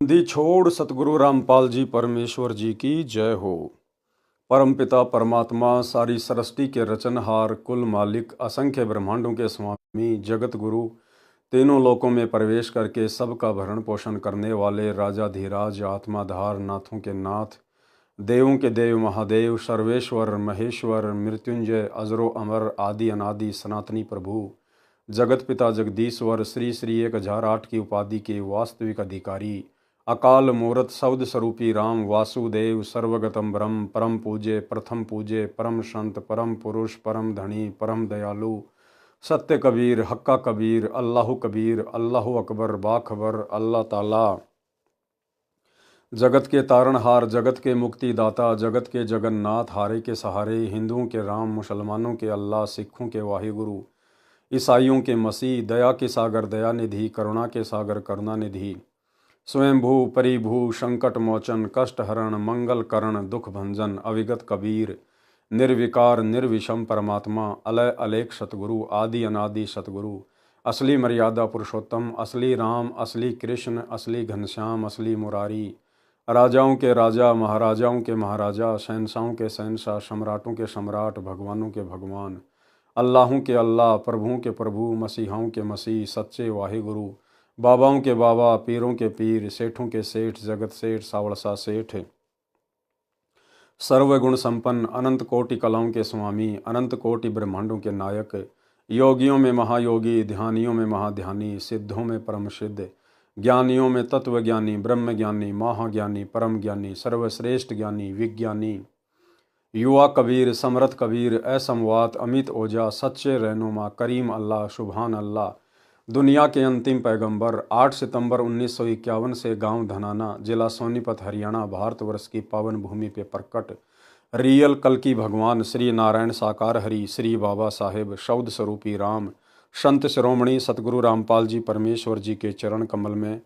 दी छोड़ सतगुरु रामपाल जी परमेश्वर जी की जय हो। परमपिता परमात्मा सारी सृष्टि के रचनहार, कुल मालिक, असंख्य ब्रह्मांडों के स्वामी, जगत गुरु, तीनों लोकों में प्रवेश करके सबका भरण पोषण करने वाले राजाधिराज, आत्माधार, नाथों के नाथ, देवों के देव, महादेव, सर्वेश्वर, महेश्वर, मृत्युंजय, अजरो अमर, आदि अनादि, सनातनी प्रभु, जगत पिता जगदीश्वर, श्री श्री 1008 की उपाधि के वास्तविक अधिकारी, अकाल मूरत शब्द स्वरूपी राम वासुदेव, सर्वगतम ब्रह्म, परम पूज्य, प्रथम पूज्य, परम संत, परम पुरुष, परम धनी, परम दयालु, सत्य कबीर, हक्का कबीर, अल्लाह कबीर, अल्लाह अकबर, बाखबर, अल्लाह ताला, जगत के तारणहार, जगत के मुक्तिदाता, जगत के जगन्नाथ, हारे के सहारे, हिंदुओं के राम, मुसलमानों के अल्लाह, सिखों के वाहिगुरु, ईसाइयों के मसीह, दया के सागर दया निधि, करुणा के सागर करुणा निधि, स्वयंभू परिभू, संकट मोचन, कष्ट हरण, मंगल करण, दुख भंजन, अविगत कबीर, निर्विकार निर्विषम परमात्मा, अलय अलेख सतगुरु, आदि अनादि सतगुरु, असली मर्यादा पुरुषोत्तम, असली राम, असली कृष्ण, असली घनश्याम, असली मुरारी, राजाओं के राजा, महाराजाओं के महाराजा, शहंशाहों के शहंशाह, सम्राटों के सम्राट, भगवानों के भगवान, अल्लाहों के अल्लाह, प्रभुओं के प्रभु, मसीहाओं के मसीह, सच्चे वाहिगुरु, बाबाओं के बाबा, पीरों के पीर, सेठों के सेठ, जगत सेठ, सावड़सा सेठ, सर्वगुण संपन्न, अनंत कोटि कलाओं के स्वामी, अनंत कोटि ब्रह्मांडों के नायक, योगियों में महायोगी, ध्यानियों में महाध्यानी, सिद्धों में परम सिद्ध, ज्ञानियों में तत्वज्ञानी, ब्रह्म ज्ञानी, महाज्ञानी, परम ज्ञानी, सर्वश्रेष्ठ ज्ञानी, विज्ञानी, युवा कबीर, समरथ कबीर, असमवात, अमित ओझा, सच्चे रहनुमा, करीम अल्लाह, सुभान अल्लाह, दुनिया के अंतिम पैगंबर, 8 सितंबर 1951 से गांव धनाना, जिला सोनीपत, हरियाणा, भारतवर्ष की पावन भूमि पे प्रकट रियल कल की भगवान श्री नारायण साकार हरि, श्री बाबा साहेब, शब्द स्वरूपी राम, संत शिरोमणि सतगुरु रामपाल जी परमेश्वर जी के चरण कमल में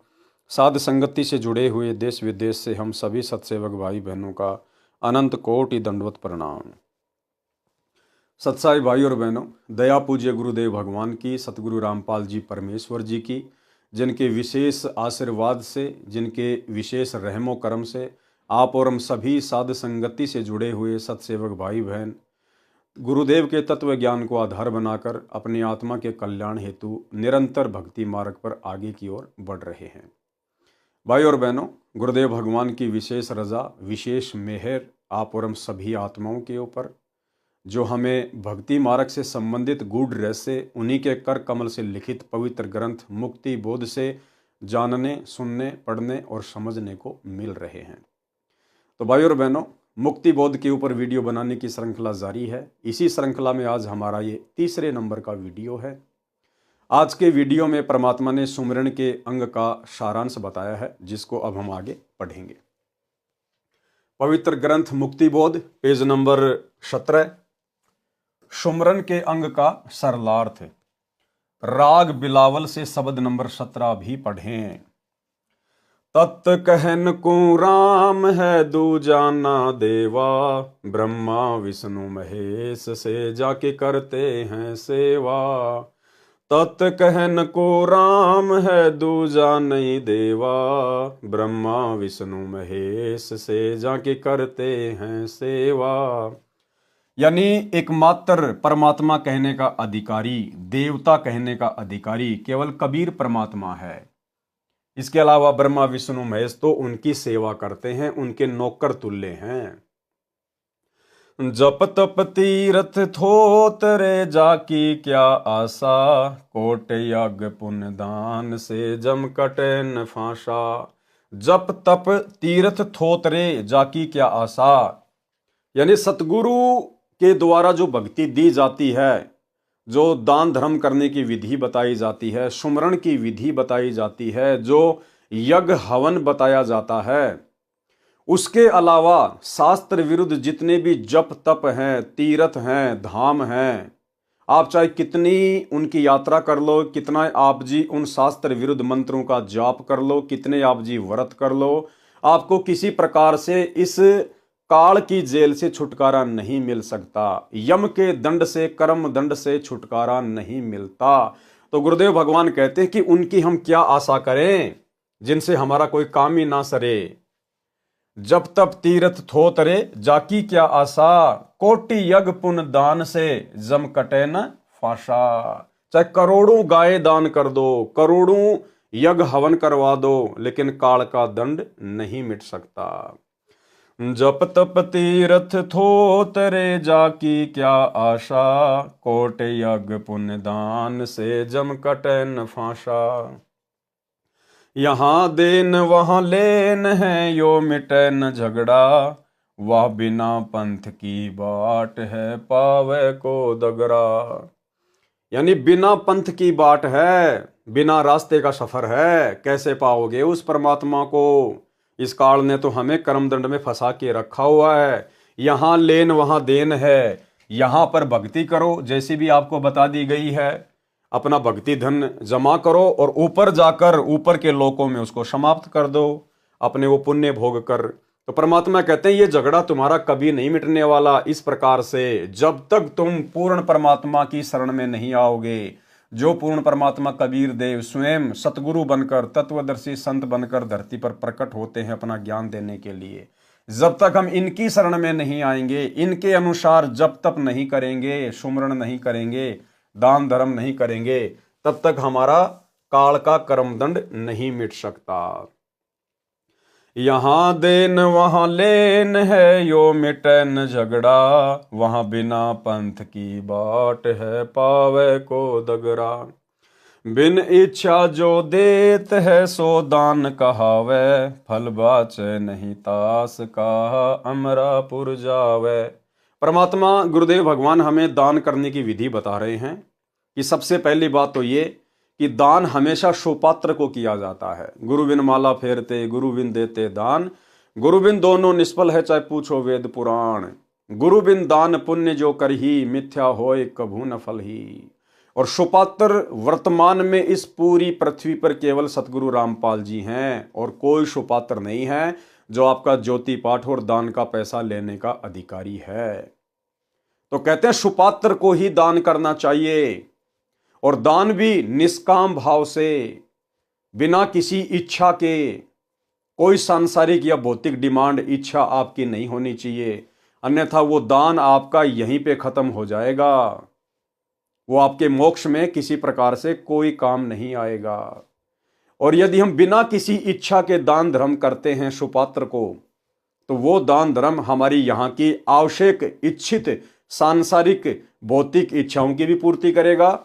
साध संगति से जुड़े हुए देश विदेश से हम सभी सत्सेवक भाई बहनों का अनंत कोटि दंडवत प्रणाम। सत्साई भाई और बहनों, दया पूज्य गुरुदेव भगवान की, सतगुरु रामपाल जी परमेश्वर जी की, जिनके विशेष आशीर्वाद से, जिनके विशेष रहमो करम से आप और हम सभी साध संगति से जुड़े हुए सत्सेवक भाई बहन गुरुदेव के तत्व ज्ञान को आधार बनाकर अपनी आत्मा के कल्याण हेतु निरंतर भक्ति मार्ग पर आगे की ओर बढ़ रहे हैं। भाई और बहनों, गुरुदेव भगवान की विशेष रजा, विशेष मेहर आप और हम सभी आत्माओं के ऊपर, जो हमें भक्ति मार्ग से संबंधित गूढ़ रहस्य उन्हीं के कर कमल से लिखित पवित्र ग्रंथ मुक्ति बोध से जानने, सुनने, पढ़ने और समझने को मिल रहे हैं। तो भाई और बहनों, मुक्ति बोध के ऊपर वीडियो बनाने की श्रृंखला जारी है। इसी श्रृंखला में आज हमारा ये तीसरे नंबर का वीडियो है। आज के वीडियो में परमात्मा ने सुमिरन के अंग का सारांश बताया है, जिसको अब हम आगे पढ़ेंगे। पवित्र ग्रंथ मुक्ति बोध, पेज नंबर 17, सुमरन के अंग का सरलार्थ, राग बिलावल से शब्द नंबर 17 भी पढ़ें। तत् कहन को राम है दूजा ना देवा, ब्रह्मा विष्णु महेश से जाके करते हैं सेवा। तत् कहन को राम है दूजा नहीं देवा, ब्रह्मा विष्णु महेश से जाके करते हैं सेवा। यानी एकमात्र परमात्मा कहने का अधिकारी, देवता कहने का अधिकारी केवल कबीर परमात्मा है। इसके अलावा ब्रह्मा विष्णु महेश तो उनकी सेवा करते हैं, उनके नौकर तुल्य हैं। जप तप तीरथ थोतरे जाकी क्या आशा, कोट यज्ञ पुण्य दान से जम कटे न फांसा। जप तप तीर्थ थोतरे जाकी क्या आशा, यानी सतगुरु के द्वारा जो भक्ति दी जाती है, जो दान धर्म करने की विधि बताई जाती है, सुमरण की विधि बताई जाती है, जो यज्ञ हवन बताया जाता है, उसके अलावा शास्त्र विरुद्ध जितने भी जप तप हैं, तीर्थ हैं, धाम हैं, आप चाहे कितनी उनकी यात्रा कर लो, कितना आप जी उन शास्त्र विरुद्ध मंत्रों का जाप कर लो, कितने आप जी व्रत कर लो, आपको किसी प्रकार से इस काल की जेल से छुटकारा नहीं मिल सकता। यम के दंड से, कर्म दंड से छुटकारा नहीं मिलता। तो गुरुदेव भगवान कहते हैं कि उनकी हम क्या आशा करें, जिनसे हमारा कोई काम ही ना सरे। जब तब तीर्थ थो तरे जाकी क्या आशा, कोटि यज्ञ पुण्य दान से जम कटे न फाशा। चाहे करोड़ों गाय दान कर दो, करोड़ों यज्ञ हवन करवा दो, लेकिन काल का दंड नहीं मिट सकता। जप तप तीर्थ थो तरे जाकी क्या आशा, कोट यज्ञ पुण्य दान से जम कटे न फाशा। यहाँ देन वहां लेन है यो मिटे न झगड़ा, वह बिना पंथ की बाट है पावे को दगरा। यानी बिना पंथ की बाट है, बिना रास्ते का सफर है, कैसे पाओगे उस परमात्मा को। इस काल ने तो हमें कर्मदंड में फंसा के रखा हुआ है। यहाँ लेन वहां देन है, यहाँ पर भक्ति करो जैसी भी आपको बता दी गई है, अपना भक्ति धन जमा करो और ऊपर जाकर ऊपर के लोकों में उसको समाप्त कर दो, अपने वो पुण्य भोग कर। तो परमात्मा कहते हैं ये झगड़ा तुम्हारा कभी नहीं मिटने वाला। इस प्रकार से जब तक तुम पूर्ण परमात्मा की शरण में नहीं आओगे, जो पूर्ण परमात्मा कबीर देव स्वयं सतगुरु बनकर तत्वदर्शी संत बनकर धरती पर प्रकट होते हैं अपना ज्ञान देने के लिए, जब तक हम इनकी शरण में नहीं आएंगे, इनके अनुसार जब तक नहीं करेंगे, सुमरण नहीं करेंगे, दान धर्म नहीं करेंगे, तब तक हमारा काल का कर्मदंड नहीं मिट सकता। यहाँ देन वहां लेन है यो मिटे न झगड़ा, वहां बिना पंथ की बाट है पावे को दगरा। बिन इच्छा जो देत है सो दान कहावे, फल बाचे नहीं तास का अमरापुर जावे। परमात्मा गुरुदेव भगवान हमें दान करने की विधि बता रहे हैं कि सबसे पहली बात तो ये कि दान हमेशा सुपात्र को किया जाता है। गुरु बिन माला फेरते, गुरु बिन देते दान, गुरु बिन दोनों निष्फल है चाहे पूछो वेद पुराण। गुरु बिन दान पुण्य जो करही, मिथ्या होए कभू न फल ही। और सुपात्र वर्तमान में इस पूरी पृथ्वी पर केवल सतगुरु रामपाल जी हैं, और कोई सुपात्र नहीं है जो आपका ज्योति पाठ और दान का पैसा लेने का अधिकारी है। तो कहते हैं सुपात्र को ही दान करना चाहिए, और दान भी निष्काम भाव से, बिना किसी इच्छा के। कोई सांसारिक या भौतिक डिमांड इच्छा आपकी नहीं होनी चाहिए, अन्यथा वो दान आपका यहीं पे खत्म हो जाएगा, वो आपके मोक्ष में किसी प्रकार से कोई काम नहीं आएगा। और यदि हम बिना किसी इच्छा के दान धर्म करते हैं सुपात्र को, तो वो दान धर्म हमारी यहाँ की आवश्यक इच्छित सांसारिक भौतिक इच्छाओं की भी पूर्ति करेगा,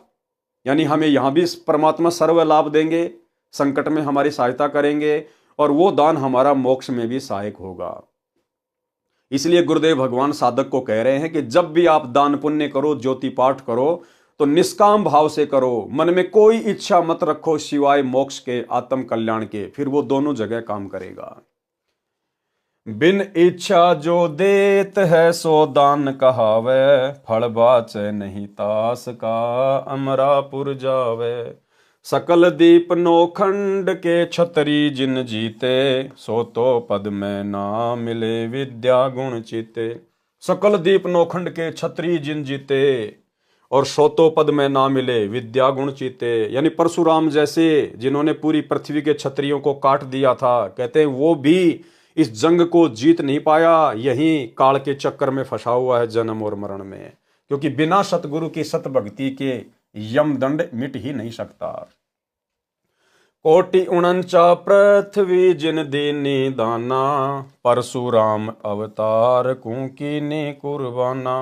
यानी हमें यहाँ भी परमात्मा सर्व लाभ देंगे, संकट में हमारी सहायता करेंगे, और वो दान हमारा मोक्ष में भी सहायक होगा। इसलिए गुरुदेव भगवान साधक को कह रहे हैं कि जब भी आप दान पुण्य करो, ज्योति पाठ करो, तो निष्काम भाव से करो, मन में कोई इच्छा मत रखो सिवाय मोक्ष के, आत्म कल्याण के, फिर वो दोनों जगह काम करेगा। बिन इच्छा जो देत है सो दान कहावे, फल बाचे नहीं तास का अमरापुर जावे। सकल दीप नोखंड के छतरी जिन जीते, सो तो पद में ना मिले विद्या गुण चीते। सकल दीप नोखंड के छतरी जिन जीते, और सोतो पद में ना मिले विद्या गुण चीते। यानी परशुराम जैसे जिन्होंने पूरी पृथ्वी के क्षत्रियों को काट दिया था, कहते हैं वो भी इस जंग को जीत नहीं पाया, यही काल के चक्कर में फंसा हुआ है जन्म और मरण में, क्योंकि बिना सतगुरु की सत भक्ति के यम दंड मिट ही नहीं सकता। कोटि उनचा पृथ्वी जिन दीनी दाना, परशुराम अवतार कुकीनी कुर्बाना।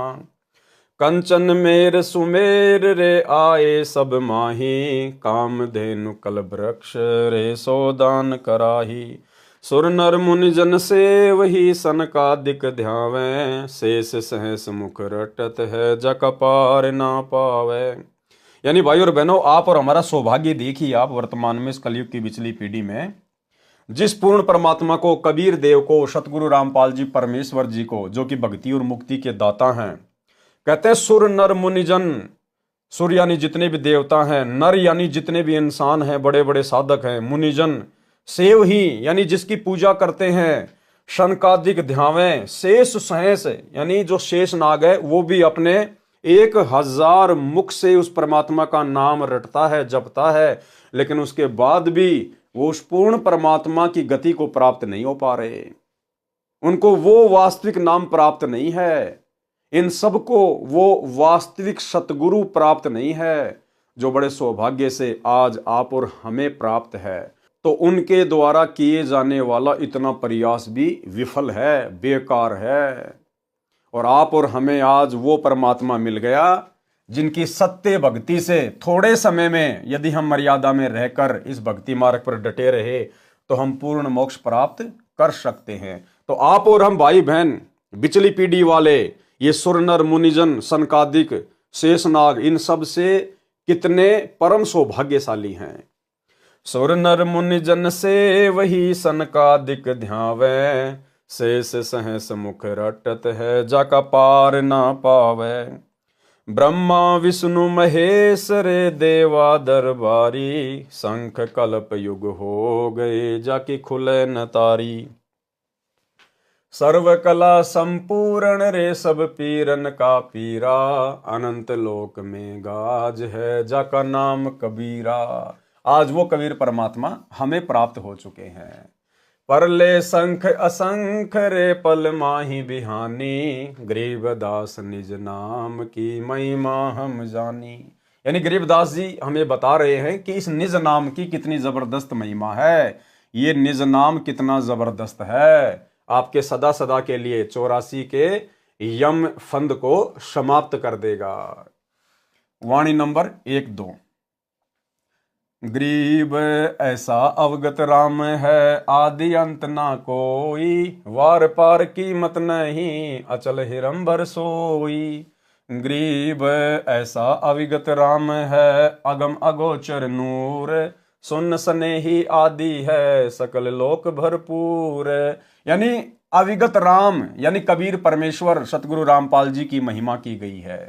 कंचन मेर सुमेर रे आए सब माही, काम धेनु कल वृक्ष रे सोदान कराही। सुर नर मुनि जन से वही सनकादिक ध्यावे, शेष सहस मुख रटत है जक पार ना पावे। यानी भाई और बहनों, आप और हमारा सौभाग्य देखिए, आप वर्तमान में इस कलयुग की पिछली पीढ़ी में जिस पूर्ण परमात्मा को, कबीर देव को, सतगुरु रामपाल जी परमेश्वर जी को, जो कि भक्ति और मुक्ति के दाता हैं, कहते हैं सुर नर मुनिजन। सुर यानी जितने भी देवता हैं, नर यानी जितने भी इंसान हैं, बड़े बड़े साधक हैं, मुनिजन सेव ही यानी जिसकी पूजा करते हैं, शनकादिक ध्यावें, शेष सहस यानी जो शेष नाग है वो भी अपने 1000 मुख से उस परमात्मा का नाम रटता है, जपता है, लेकिन उसके बाद भी वो उस पूर्ण परमात्मा की गति को प्राप्त नहीं हो पा रहे, उनको वो वास्तविक नाम प्राप्त नहीं है, इन सबको वो वास्तविक सतगुरु प्राप्त नहीं है, जो बड़े सौभाग्य से आज आप और हमें प्राप्त है। तो उनके द्वारा किए जाने वाला इतना प्रयास भी विफल है, बेकार है। और आप और हमें आज वो परमात्मा मिल गया जिनकी सत्य भक्ति से थोड़े समय में यदि हम मर्यादा में रहकर इस भक्ति मार्ग पर डटे रहे तो हम पूर्ण मोक्ष प्राप्त कर सकते हैं। तो आप और हम भाई बहन, बिचली पीढ़ी वाले, ये सुर नर मुनिजन सनकादिक शेषनाग, इन सब से कितने परम सौभाग्यशाली हैं। सुर नर मुनिजन से वही सनकादिक ध्यावे, शेष सहस मुख रटत है जाका पार ना पावे। ब्रह्मा विष्णु महेश रे देवा दरबारी, शंख कल्प युग हो गए जाके खुले न तारी। सर्व कला संपूर्ण रे सब पीरन का पीरा, अनंत लोक में गाज है जाका नाम कबीरा। आज वो कबीर परमात्मा हमें प्राप्त हो चुके हैं। परले संख असंख रे पल माही बिहानी, गरीबदास निज नाम की महिमा हम जानी। यानी गरीबदास जी हमें बता रहे हैं कि इस निज नाम की कितनी जबरदस्त महिमा है। ये निज नाम कितना जबरदस्त है, आपके सदा सदा के लिए 84 के यम फंद को समाप्त कर देगा। वाणी नंबर 1-2। गरीब ऐसा अवगत राम है, आदि अंत ना कोई, वार पार कीमत नहीं, अचल हिरंबर सोई। गरीब ऐसा अविगत राम है, अगम अगोचर नूर, सुन स्नेही आदि है, सकल लोक भरपूर। यानी अविगत राम यानी कबीर परमेश्वर सतगुरु रामपाल जी की महिमा की गई है।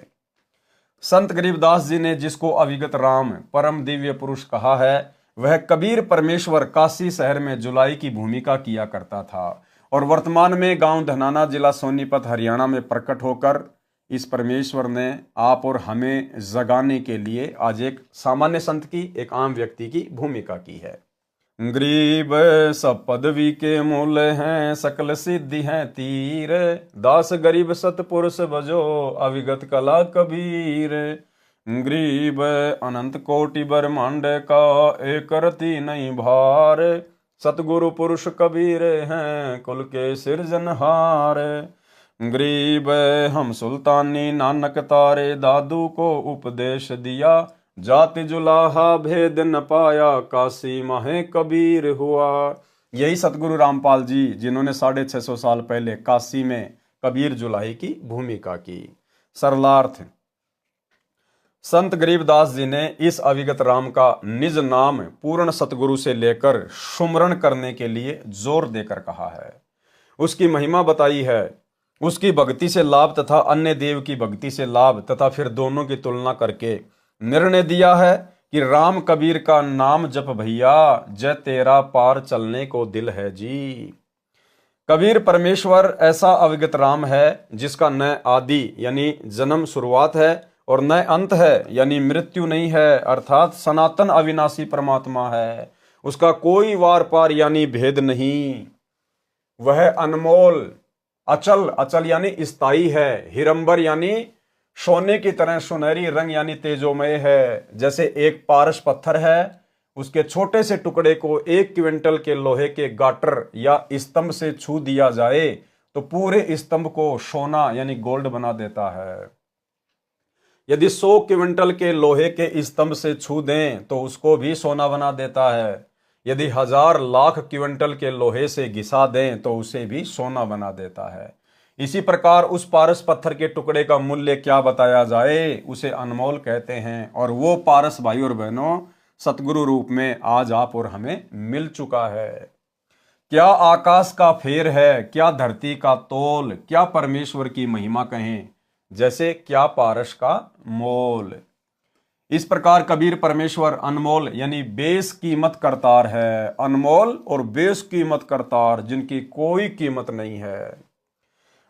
संत गरीबदास जी ने जिसको अविगत राम परम दिव्य पुरुष कहा है, वह कबीर परमेश्वर काशी शहर में जुलाई की भूमिका किया करता था और वर्तमान में गांव धनाना, जिला सोनीपत, हरियाणा में प्रकट होकर इस परमेश्वर ने आप और हमें जगाने के लिए आज एक सामान्य संत की, एक आम व्यक्ति की भूमिका की है। गरीब सब पदवी के मूल हैं, सकल सिद्धि हैं तीर, दास गरीब सतपुरुष बजो, अविगत कला कबीर। गरीब अनंत कोटि ब्रह्मांड का, एक रति नहीं भार, सतगुरु पुरुष कबीर हैं कुल के सिरजनहार। गरीब हम सुल्तानी नानक तारे, दादू को उपदेश दिया, जाति जुलाहा भेद न पाया, काशी माहे कबीर हुआ। यही सतगुरु रामपाल जी जिन्होंने 650 साल पहले काशी में कबीर जुलाही की भूमिका की। सरलार्थ, संत गरीबदास जी ने इस अविगत राम का निज नाम पूर्ण सतगुरु से लेकर सुमरण करने के लिए जोर देकर कहा है। उसकी महिमा बताई है, उसकी भक्ति से लाभ तथा अन्य देव की भक्ति से लाभ तथा फिर दोनों की तुलना करके निर्णय दिया है कि राम कबीर का नाम जप भैया, जय तेरा पार चलने को दिल है जी। कबीर परमेश्वर ऐसा अविगत राम है जिसका न आदि यानी जन्म शुरुआत है और न अंत है यानी मृत्यु नहीं है, अर्थात सनातन अविनाशी परमात्मा है। उसका कोई वार पार यानी भेद नहीं। वह अनमोल, अचल, अचल यानी स्थायी है, हिरंबर यानी सोने की तरह सुनहरी रंग यानी तेजोमय है। जैसे एक पारस पत्थर है, उसके छोटे से टुकड़े को 1 क्विंटल के लोहे के गाटर या स्तंभ से छू दिया जाए तो पूरे स्तंभ को सोना यानी गोल्ड बना देता है। यदि 100 क्विंटल के लोहे के स्तंभ से छू दें तो उसको भी सोना बना देता है। यदि 1000 लाख क्विंटल के लोहे से घिसा दें तो उसे भी सोना बना देता है। इसी प्रकार उस पारस पत्थर के टुकड़े का मूल्य क्या बताया जाए, उसे अनमोल कहते हैं। और वो पारस भाई और बहनों सतगुरु रूप में आज आप और हमें मिल चुका है। क्या आकाश का फेर है, क्या धरती का तोल, क्या परमेश्वर की महिमा कहें, जैसे क्या पारस का मोल। इस प्रकार कबीर परमेश्वर अनमोल यानी बेशकीमत करतार है। अनमोल और बेशकीमत करतार, जिनकी कोई कीमत नहीं है।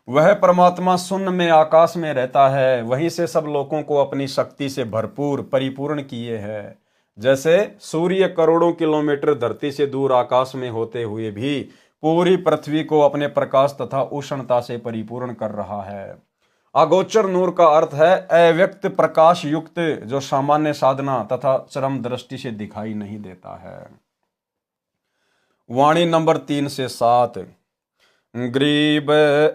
वह परमात्मा शून्य में आकाश में रहता है, वहीं से सब लोगों को अपनी शक्ति से भरपूर परिपूर्ण किए है। जैसे सूर्य करोड़ों किलोमीटर धरती से दूर आकाश में होते हुए भी पूरी पृथ्वी को अपने प्रकाश तथा उष्णता से परिपूर्ण कर रहा है। अगोचर नूर का अर्थ है अव्यक्त प्रकाश युक्त, जो सामान्य साधना तथा चरम दृष्टि से दिखाई नहीं देता है। वाणी नंबर 3 से 7। गरीब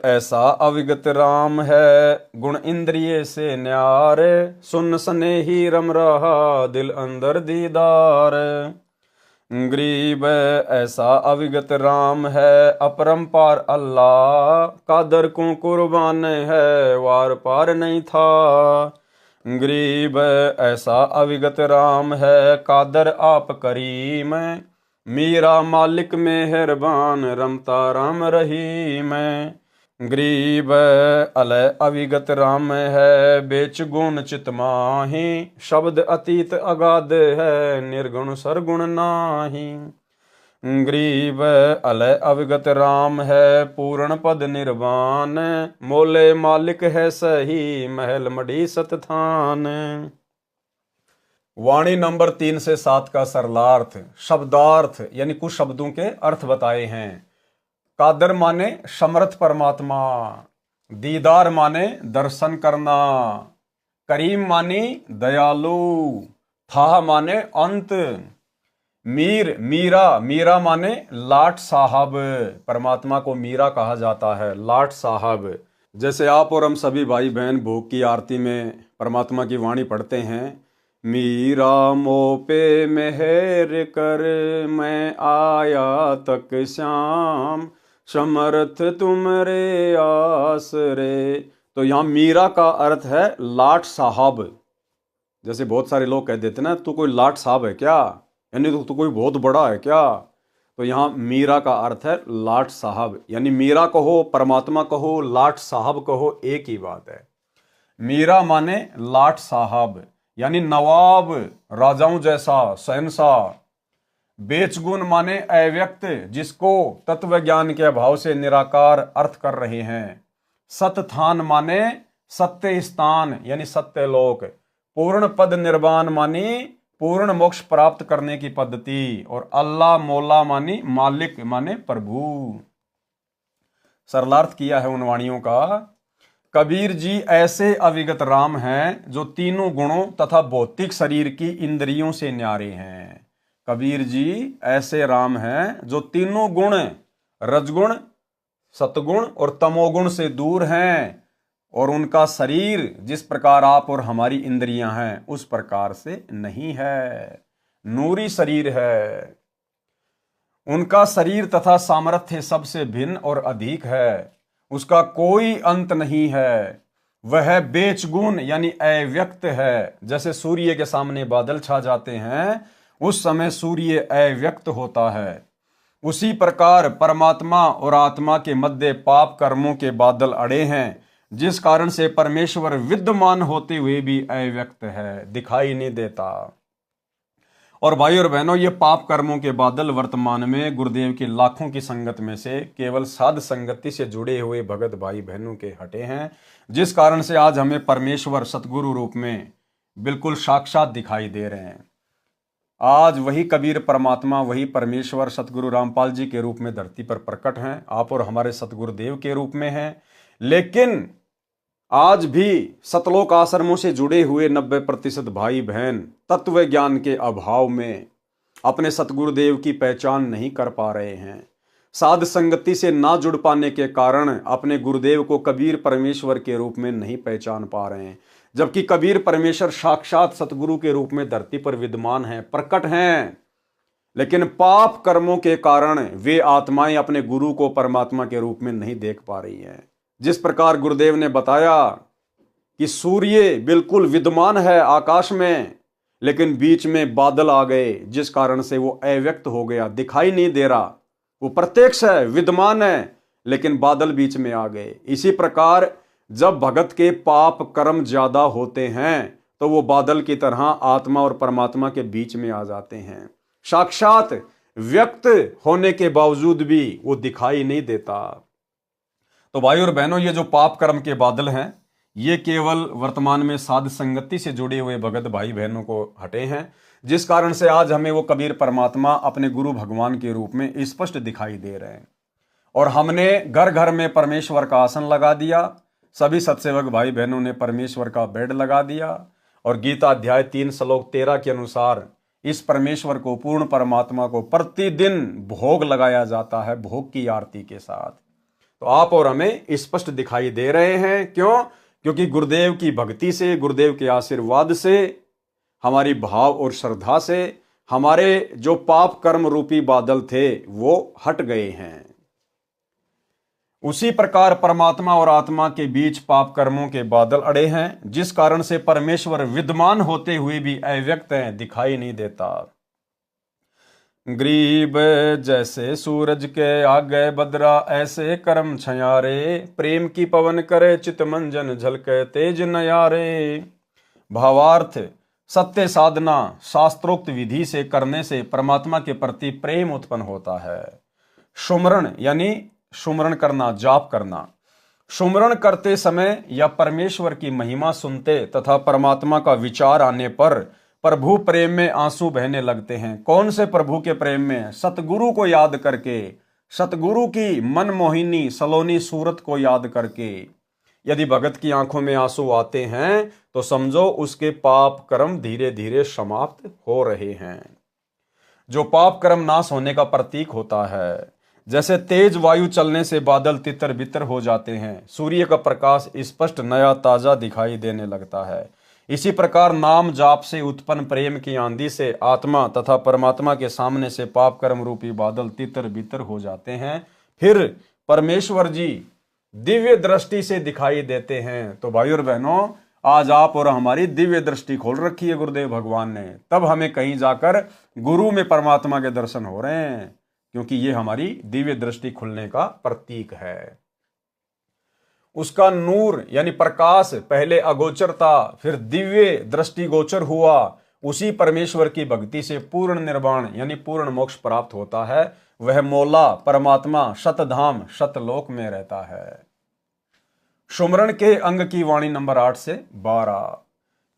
ऐसा अविगत राम है, गुण इंद्रिय से न्यार, सुन सने ही रम रहा दिल अंदर दीदार। गरीब ऐसा अविगत राम है, अपरंपार अल्लाह, कादर को कुर्बान है, वार पार नहीं था। गरीब ऐसा अविगत राम है, कादर आप करीम, मीरा मालिक मेहरबान, रमता राम रहीम। गरीब अलय अविगत राम है, बेच गुण चित माही, शब्द अतीत अगाध है, निर्गुण सरगुण नाही। गरीब अलय अविगत राम है, पूर्ण पद निर्वाण, मोले मालिक है सही, महल मड़ी सतथान। वाणी नंबर 3 से 7 का सरलार्थ, शब्दार्थ यानी कुछ शब्दों के अर्थ बताए हैं। कादर माने समर्थ परमात्मा, दीदार माने दर्शन करना, करीम माने दयालु, था माने अंत, मीरा माने लाट साहब, परमात्मा को मीरा कहा जाता है, लाट साहब। जैसे आप और हम सभी भाई बहन भोग की आरती में परमात्मा की वाणी पढ़ते हैं, मीरा मो पे मेहर कर, मैं आया तक श्याम, समर्थ तुमरे आसरे। तो यहाँ मीरा का अर्थ है लाट साहब। जैसे बहुत सारे लोग कह देते ना, तू कोई लाट साहब है क्या, यानी तू कोई बहुत बड़ा है क्या। तो यहाँ मीरा का अर्थ है लाट साहब, यानी मीरा कहो, परमात्मा कहो, लाट साहब कहो, एक ही बात है। मीरा माने लाट साहब यानी नवाब, राजाओं जैसा शहंशाह। बेचगुण माने अव्यक्त, जिसको तत्व ज्ञान के अभाव से निराकार अर्थ कर रहे हैं। सतथान माने सत्य स्थान यानी सत्य लोक। पूर्ण पद निर्वाण मानी पूर्ण मोक्ष प्राप्त करने की पद्धति। और अल्लाह मौला मानी मालिक माने प्रभु। सरलार्थ किया है उन वाणियों का। कबीर जी ऐसे अविगत राम हैं जो तीनों गुणों तथा भौतिक शरीर की इंद्रियों से न्यारे हैं। कबीर जी ऐसे राम हैं जो तीनों गुण, रजगुण, सतगुण और तमोगुण से दूर हैं, और उनका शरीर जिस प्रकार आप और हमारी इंद्रियां हैं उस प्रकार से नहीं है, नूरी शरीर है। उनका शरीर तथा सामर्थ्य सबसे भिन्न और अधिक है, उसका कोई अंत नहीं है। वह बेचगुण यानी अव्यक्त है। जैसे सूर्य के सामने बादल छा जाते हैं उस समय सूर्य अव्यक्त होता है, उसी प्रकार परमात्मा और आत्मा के मध्य पाप कर्मों के बादल अड़े हैं, जिस कारण से परमेश्वर विद्यमान होते हुए भी अव्यक्त है, दिखाई नहीं देता। और भाई और बहनों, ये पाप कर्मों के बादल वर्तमान में गुरुदेव की लाखों की संगत में से केवल साध संगति से जुड़े हुए भगत भाई बहनों के हटे हैं, जिस कारण से आज हमें परमेश्वर सतगुरु रूप में बिल्कुल साक्षात दिखाई दे रहे हैं। आज वही कबीर परमात्मा, वही परमेश्वर सतगुरु रामपाल जी के रूप में धरती पर प्रकट हैं, आप और हमारे सतगुरुदेव के रूप में हैं। लेकिन आज भी सतलोक आश्रमों से जुड़े हुए 90% भाई बहन तत्व ज्ञान के अभाव में अपने सतगुरुदेव की पहचान नहीं कर पा रहे हैं। साध संगति से ना जुड़ पाने के कारण अपने गुरुदेव को कबीर परमेश्वर के रूप में नहीं पहचान पा रहे हैं, जबकि कबीर परमेश्वर साक्षात सतगुरु के रूप में धरती पर विद्यमान हैं, प्रकट हैं। लेकिन पाप कर्मों के कारण वे आत्माएं अपने गुरु को परमात्मा के रूप में नहीं देख पा रही हैं। जिस प्रकार गुरुदेव ने बताया कि सूर्य बिल्कुल विद्यमान है आकाश में, लेकिन बीच में बादल आ गए, जिस कारण से वो अव्यक्त हो गया, दिखाई नहीं दे रहा। वो प्रत्यक्ष है, विद्यमान है, लेकिन बादल बीच में आ गए। इसी प्रकार जब भगत के पाप कर्म ज्यादा होते हैं तो वो बादल की तरह आत्मा और परमात्मा के बीच में आ जाते हैं। साक्षात व्यक्त होने के बावजूद भी वो दिखाई नहीं देता। तो भाई और बहनों, ये जो पाप कर्म के बादल हैं ये केवल वर्तमान में साध संगति से जुड़े हुए भगत भाई बहनों को हटे हैं, जिस कारण से आज हमें वो कबीर परमात्मा अपने गुरु भगवान के रूप में स्पष्ट दिखाई दे रहे हैं। और हमने घर घर में परमेश्वर का आसन लगा दिया, सभी सत्सेवक भाई बहनों ने परमेश्वर का बेड लगा दिया, और गीता अध्याय 3 श्लोक 13 के अनुसार इस परमेश्वर को, पूर्ण परमात्मा को प्रतिदिन भोग लगाया जाता है, भोग की आरती के साथ। तो आप और हमें स्पष्ट दिखाई दे रहे हैं। क्यों? क्योंकि गुरुदेव की भक्ति से, गुरुदेव के आशीर्वाद से, हमारी भाव और श्रद्धा से हमारे जो पाप कर्म रूपी बादल थे वो हट गए हैं। उसी प्रकार परमात्मा और आत्मा के बीच पाप कर्मों के बादल अड़े हैं, जिस कारण से परमेश्वर विद्यमान होते हुए भी अव्यक्त है, दिखाई नहीं देता। ग्रीब जैसे सूरज के आगे बदरा, ऐसे कर्म छयारे, प्रेम की पवन करे चित मंजन, झलके तेज नयारे। भावार्थ, सत्य साधना शास्त्रोक्त विधि से करने से परमात्मा के प्रति प्रेम उत्पन्न होता है। सुमरण यानी सुमरण करना, जाप करना। सुमरण करते समय या परमेश्वर की महिमा सुनते तथा परमात्मा का विचार आने पर प्रभु प्रेम में आंसू बहने लगते हैं। कौन से प्रभु के प्रेम में? सतगुरु को याद करके, सतगुरु की मनमोहिनी सलोनी सूरत को याद करके। यदि भगत की आंखों में आंसू आते हैं तो समझो उसके पाप कर्म धीरे धीरे समाप्त हो रहे हैं, जो पाप कर्म नाश होने का प्रतीक होता है। जैसे तेज वायु चलने से बादल तितर बितर हो जाते हैं, सूर्य का प्रकाश स्पष्ट नया ताजा दिखाई देने लगता है, इसी प्रकार नाम जाप से उत्पन्न प्रेम की आंधी से आत्मा तथा परमात्मा के सामने से पाप कर्म रूपी बादल तितर बितर हो जाते हैं। फिर परमेश्वर जी दिव्य दृष्टि से दिखाई देते हैं। तो भाई और बहनों, आज आप और हमारी दिव्य दृष्टि खोल रखी है गुरुदेव भगवान ने, तब हमें कहीं जाकर गुरु में परमात्मा के दर्शन हो रहे हैं, क्योंकि ये हमारी दिव्य दृष्टि खुलने का प्रतीक है। उसका नूर यानी प्रकाश पहले अगोचर था, फिर दिव्य दृष्टि गोचर हुआ। उसी परमेश्वर की भक्ति से पूर्ण निर्वाण यानी पूर्ण मोक्ष प्राप्त होता है। वह मौला परमात्मा शतधाम शतलोक में रहता है। सुमरण के अंग की वाणी नंबर 8 से 12।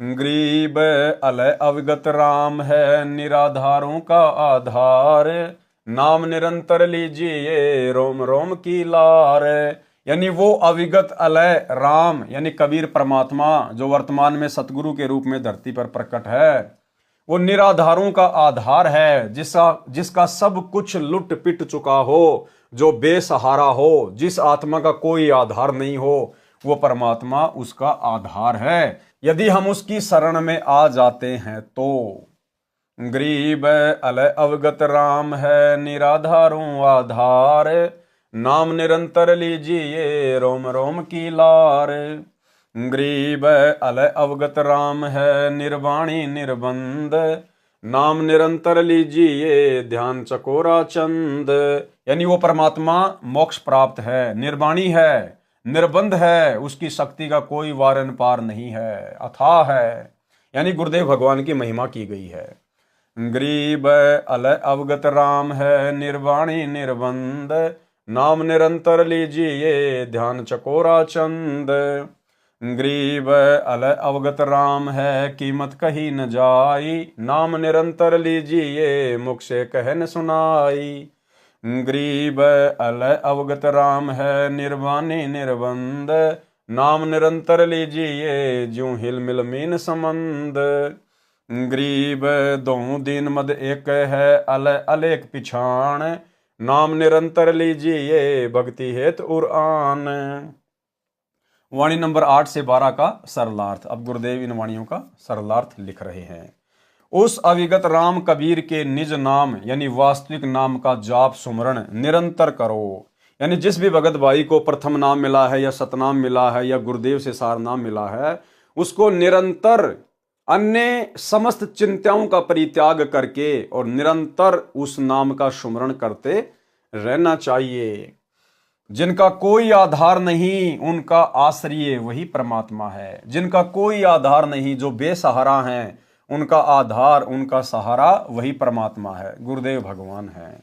ग्रीब अलय अवगत राम है, निराधारों का आधार, नाम निरंतर लीजिए रोम रोम की लार। यानी वो अविगत अलय राम यानी कबीर परमात्मा जो वर्तमान में सतगुरु के रूप में धरती पर प्रकट है, वो निराधारों का आधार है, जिसका सब कुछ लुट पिट चुका हो, जो बेसहारा हो, जिस आत्मा का कोई आधार नहीं हो, वो परमात्मा उसका आधार है। यदि हम उसकी शरण में आ जाते हैं तो ग्रीब अलय अवगत राम है, निराधारों आधार, नाम निरंतर लीजिए रोम रोम की लार। ग्रीब अलय अवगत राम है, निर्वाणी निर्बंध, नाम निरंतर लीजिए ध्यान चकोरा चंद। यानी वो परमात्मा मोक्ष प्राप्त है, निर्वाणी है, निर्बंध है, उसकी शक्ति का कोई वारन पार नहीं है, अथाह है। यानी गुरुदेव भगवान की महिमा की गई है। ग्रीब अलय अवगत राम है, निर्वाणी निर्बंध, नाम निरंतर लीजिए ध्यान चकोरा चंद। ग्रीब अलय अवगत राम है, कीमत कही न जाई, नाम निरंतर लीजिए मुख से कह न सुनाई। ग्रीब अलय अवगत राम है, निर्वाणी निर्बंध, नाम निरंतर लीजिए ज्यों हिल मिल मीन संबंध। ग्रीब दों दीन मद एक है, अलय अलेख पिछाण, नाम निरंतर लीजिए भक्ति हेत उरान। वाणी नंबर 8 से 12 का सरलार्थ। अब गुरुदेव इन वाणियों का सरलार्थ लिख रहे हैं। उस अविगत राम कबीर के निज नाम यानी वास्तविक नाम का जाप सुमरण निरंतर करो। यानी जिस भी भगत भाई को प्रथम नाम मिला है या सतनाम मिला है या गुरुदेव से सार नाम मिला है, उसको निरंतर अन्य समस्त चिंताओं का परित्याग करके और निरंतर उस नाम का सुमरण करते रहना चाहिए। जिनका कोई आधार नहीं, उनका आश्रय वही परमात्मा है। जिनका कोई आधार नहीं, जो बेसहारा हैं, उनका आधार, उनका सहारा वही परमात्मा है, गुरुदेव भगवान है।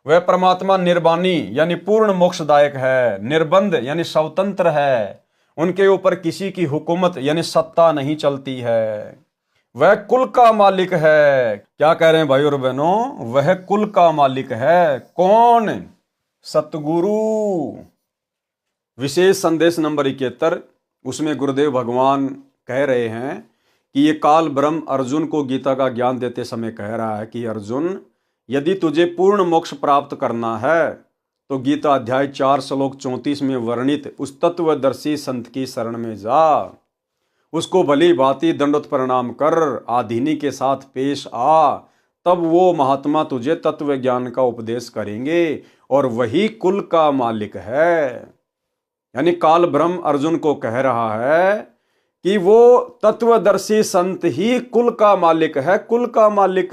वह परमात्मा निर्वाणी यानी पूर्ण मोक्षदायक है, निर्बंध यानी स्वतंत्र है, उनके ऊपर किसी की हुकूमत यानी सत्ता नहीं चलती है। वह कुल का मालिक है। क्या कह रहे हैं भाई और बहनों? वह कुल का मालिक है। कौन? सतगुरु। विशेष संदेश नंबर 71, उसमें गुरुदेव भगवान कह रहे हैं कि ये काल ब्रह्म अर्जुन को गीता का ज्ञान देते समय कह रहा है कि अर्जुन, यदि तुझे पूर्ण मोक्ष प्राप्त करना है तो गीता अध्याय 4 श्लोक 34 में वर्णित उस तत्वदर्शी संत की शरण में जा, उसको भली भांति दंडवत प्रणाम कर आधीनी के साथ पेश आ, तब वो महात्मा तुझे तत्व ज्ञान का उपदेश करेंगे और वही कुल का मालिक है। यानी काल ब्रह्म अर्जुन को कह रहा है कि वो तत्वदर्शी संत ही कुल का मालिक है, कुल का मालिक।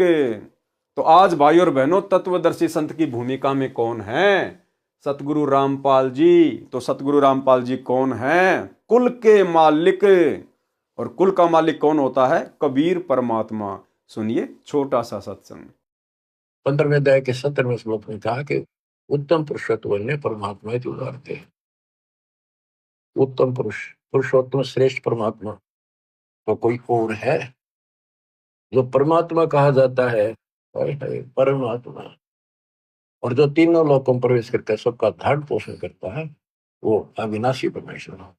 तो आज भाई और बहनों, तत्वदर्शी संत की भूमिका में कौन है? सतगुरु रामपाल जी। तो सतगुरु रामपाल जी कौन है? कुल के मालिक। और कुल का मालिक कौन होता है? कबीर परमात्मा। सुनिए छोटा सा सत्संग। 15वें अध्याय के 17वें श्लोक में कहा कि उत्तम पुरुषोत्तम ने परमात्मा ही उदारते। उत्तम पुरुष, पुरुषोत्तम श्रेष्ठ परमात्मा तो कोई और है? जो परमात्मा कहा जाता है परमात्मा, और जो तीनों लोकों में प्रवेश करके सबका धारण पोषण करता है, वो अविनाशी परमेश्वर है।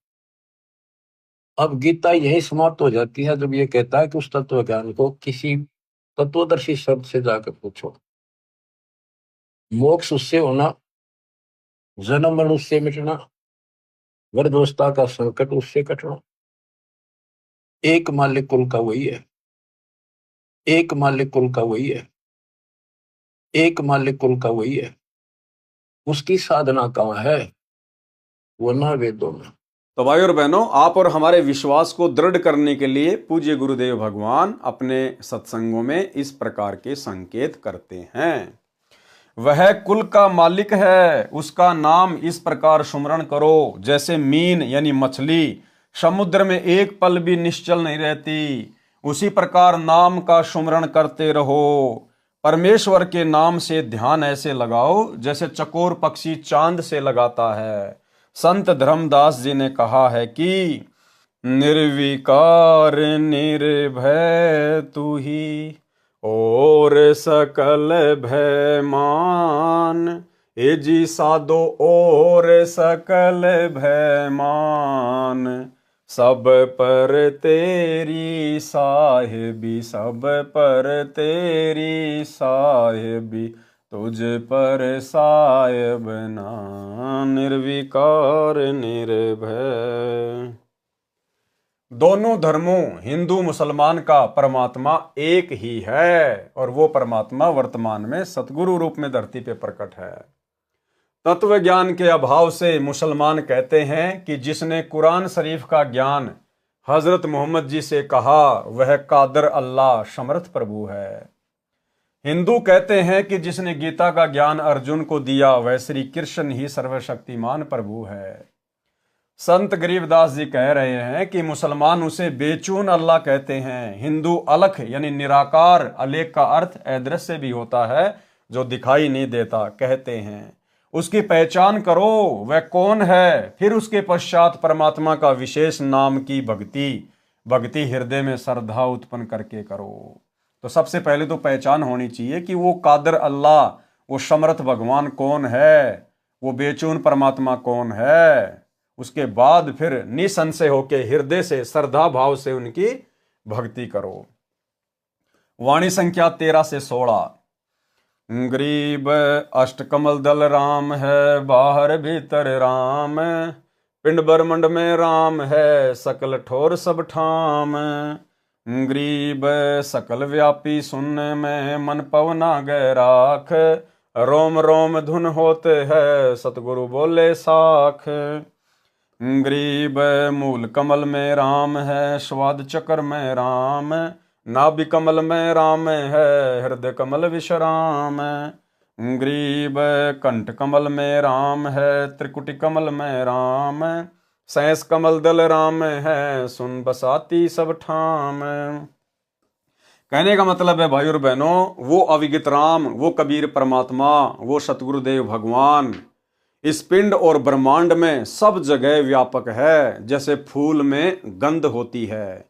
अब गीता यही समाप्त हो जाती है जब ये कहता है कि उस तत्व ज्ञान को किसी तत्वदर्शी शब्द से जाकर पूछो। मोक्ष उससे होना, जन्म मरण उससे मिटना, वृद्धावस्था का संकट उससे कटना, एक मालिक कुल का वही है, एक मालिक कुल का वही है, एक मालिक कुल का वही है। उसकी साधना कहाँ है? वो ना वेदों में। तो भाई और बहनों, आप और हमारे विश्वास को दृढ़ करने के लिए पूज्य गुरुदेव भगवान अपने सत्संगों में इस प्रकार के संकेत करते हैं। वह कुल का मालिक है, उसका नाम इस प्रकार सुमरण करो जैसे मीन यानी मछली समुद्र में एक पल भी निश्चल नहीं रहती, उसी प्रकार नाम का सुमरण करते रहो। परमेश्वर के नाम से ध्यान ऐसे लगाओ जैसे चकोर पक्षी चांद से लगाता है। संत धर्मदास जी ने कहा है कि निर्विकार निर्भय तू ही और सकल भय मान, ए जी साधो और सकल भय मान, सब पर तेरी साहिबी, सब पर तेरी साहिबी, तुझ पर साहिब ना, निर्विकार निर्भय। दोनों धर्मों हिंदू मुसलमान का परमात्मा एक ही है और वो परमात्मा वर्तमान में सतगुरु रूप में धरती पे प्रकट है। तत्व ज्ञान के अभाव से मुसलमान कहते हैं कि जिसने कुरान शरीफ का ज्ञान हजरत मोहम्मद जी से कहा वह कादर अल्लाह समर्थ प्रभु है। हिंदू कहते हैं कि जिसने गीता का ज्ञान अर्जुन को दिया वह श्री कृष्ण ही सर्वशक्तिमान प्रभु है। संत गरीबदास जी कह रहे हैं कि मुसलमान उसे बेचून अल्लाह कहते हैं। हिंदू अलख यानी निराकार, अलेख का अर्थ अदृश्य भी होता है, जो दिखाई नहीं देता, कहते हैं। उसकी पहचान करो वह कौन है, फिर उसके पश्चात परमात्मा का विशेष नाम की भक्ति हृदय में श्रद्धा उत्पन्न करके करो। तो सबसे पहले तो पहचान होनी चाहिए कि वो कादर अल्लाह, वो समर्थ भगवान कौन है, वो बेचून परमात्मा कौन है। उसके बाद फिर निसंशय होके हृदय से श्रद्धा भाव से उनकी भक्ति करो। वाणी संख्या 13 से 16। गरीब अष्टकमल दल राम है, बाहर भीतर राम, पिंड ब्रह्मंड में राम है, सकल ठोर सब ठाम। गरीब सकल व्यापी सुनने में, मन पवना गए राख, रोम रोम धुन होते है, सतगुरु बोले साख। गरीब मूल कमल में राम है, स्वाद चक्र में राम, नाभि कमल में राम है, हृदय कमल विश्राम। गरीब कंठ कमल में राम है, त्रिकुटी कमल में राम, सैंस कमल दल राम है, सुन बसाती सब ठाम। कहने का मतलब है भाई और बहनों, वो अविगत राम, वो कबीर परमात्मा, वो सतगुरुदेव भगवान इस पिंड और ब्रह्मांड में सब जगह व्यापक है। जैसे फूल में गंध होती है,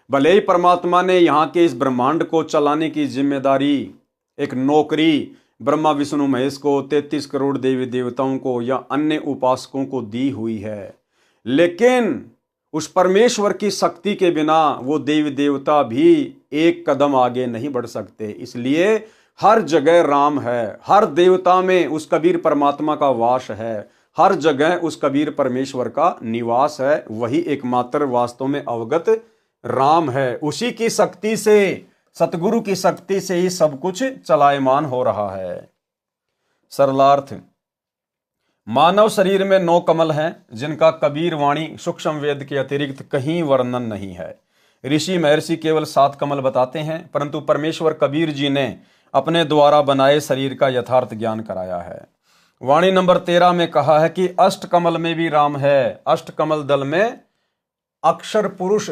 भले ही परमात्मा ने यहाँ के इस ब्रह्मांड को चलाने की जिम्मेदारी, एक नौकरी ब्रह्मा विष्णु महेश को, 33 करोड़ देवी देवताओं को या अन्य उपासकों को दी हुई है, लेकिन उस परमेश्वर की शक्ति के बिना वो देवी देवता भी एक कदम आगे नहीं बढ़ सकते। इसलिए हर जगह राम है, हर देवता में उस कबीर परमात्मा का वास है, हर जगह उस कबीर परमेश्वर का निवास है। वही एकमात्र वास्तव में अवगत राम है। उसी की शक्ति से, सतगुरु की शक्ति से ही सब कुछ चलायमान हो रहा है। सरलार्थ, मानव शरीर में 9 कमल हैं, जिनका कबीर वाणी सूक्ष्म वेद के अतिरिक्त कहीं वर्णन नहीं है। ऋषि महर्षि केवल 7 कमल बताते हैं, परंतु परमेश्वर कबीर जी ने अपने द्वारा बनाए शरीर का यथार्थ ज्ञान कराया है। वाणी नंबर 13 में कहा है कि अष्ट कमल में भी राम है। अष्ट कमल दल में अक्षर पुरुष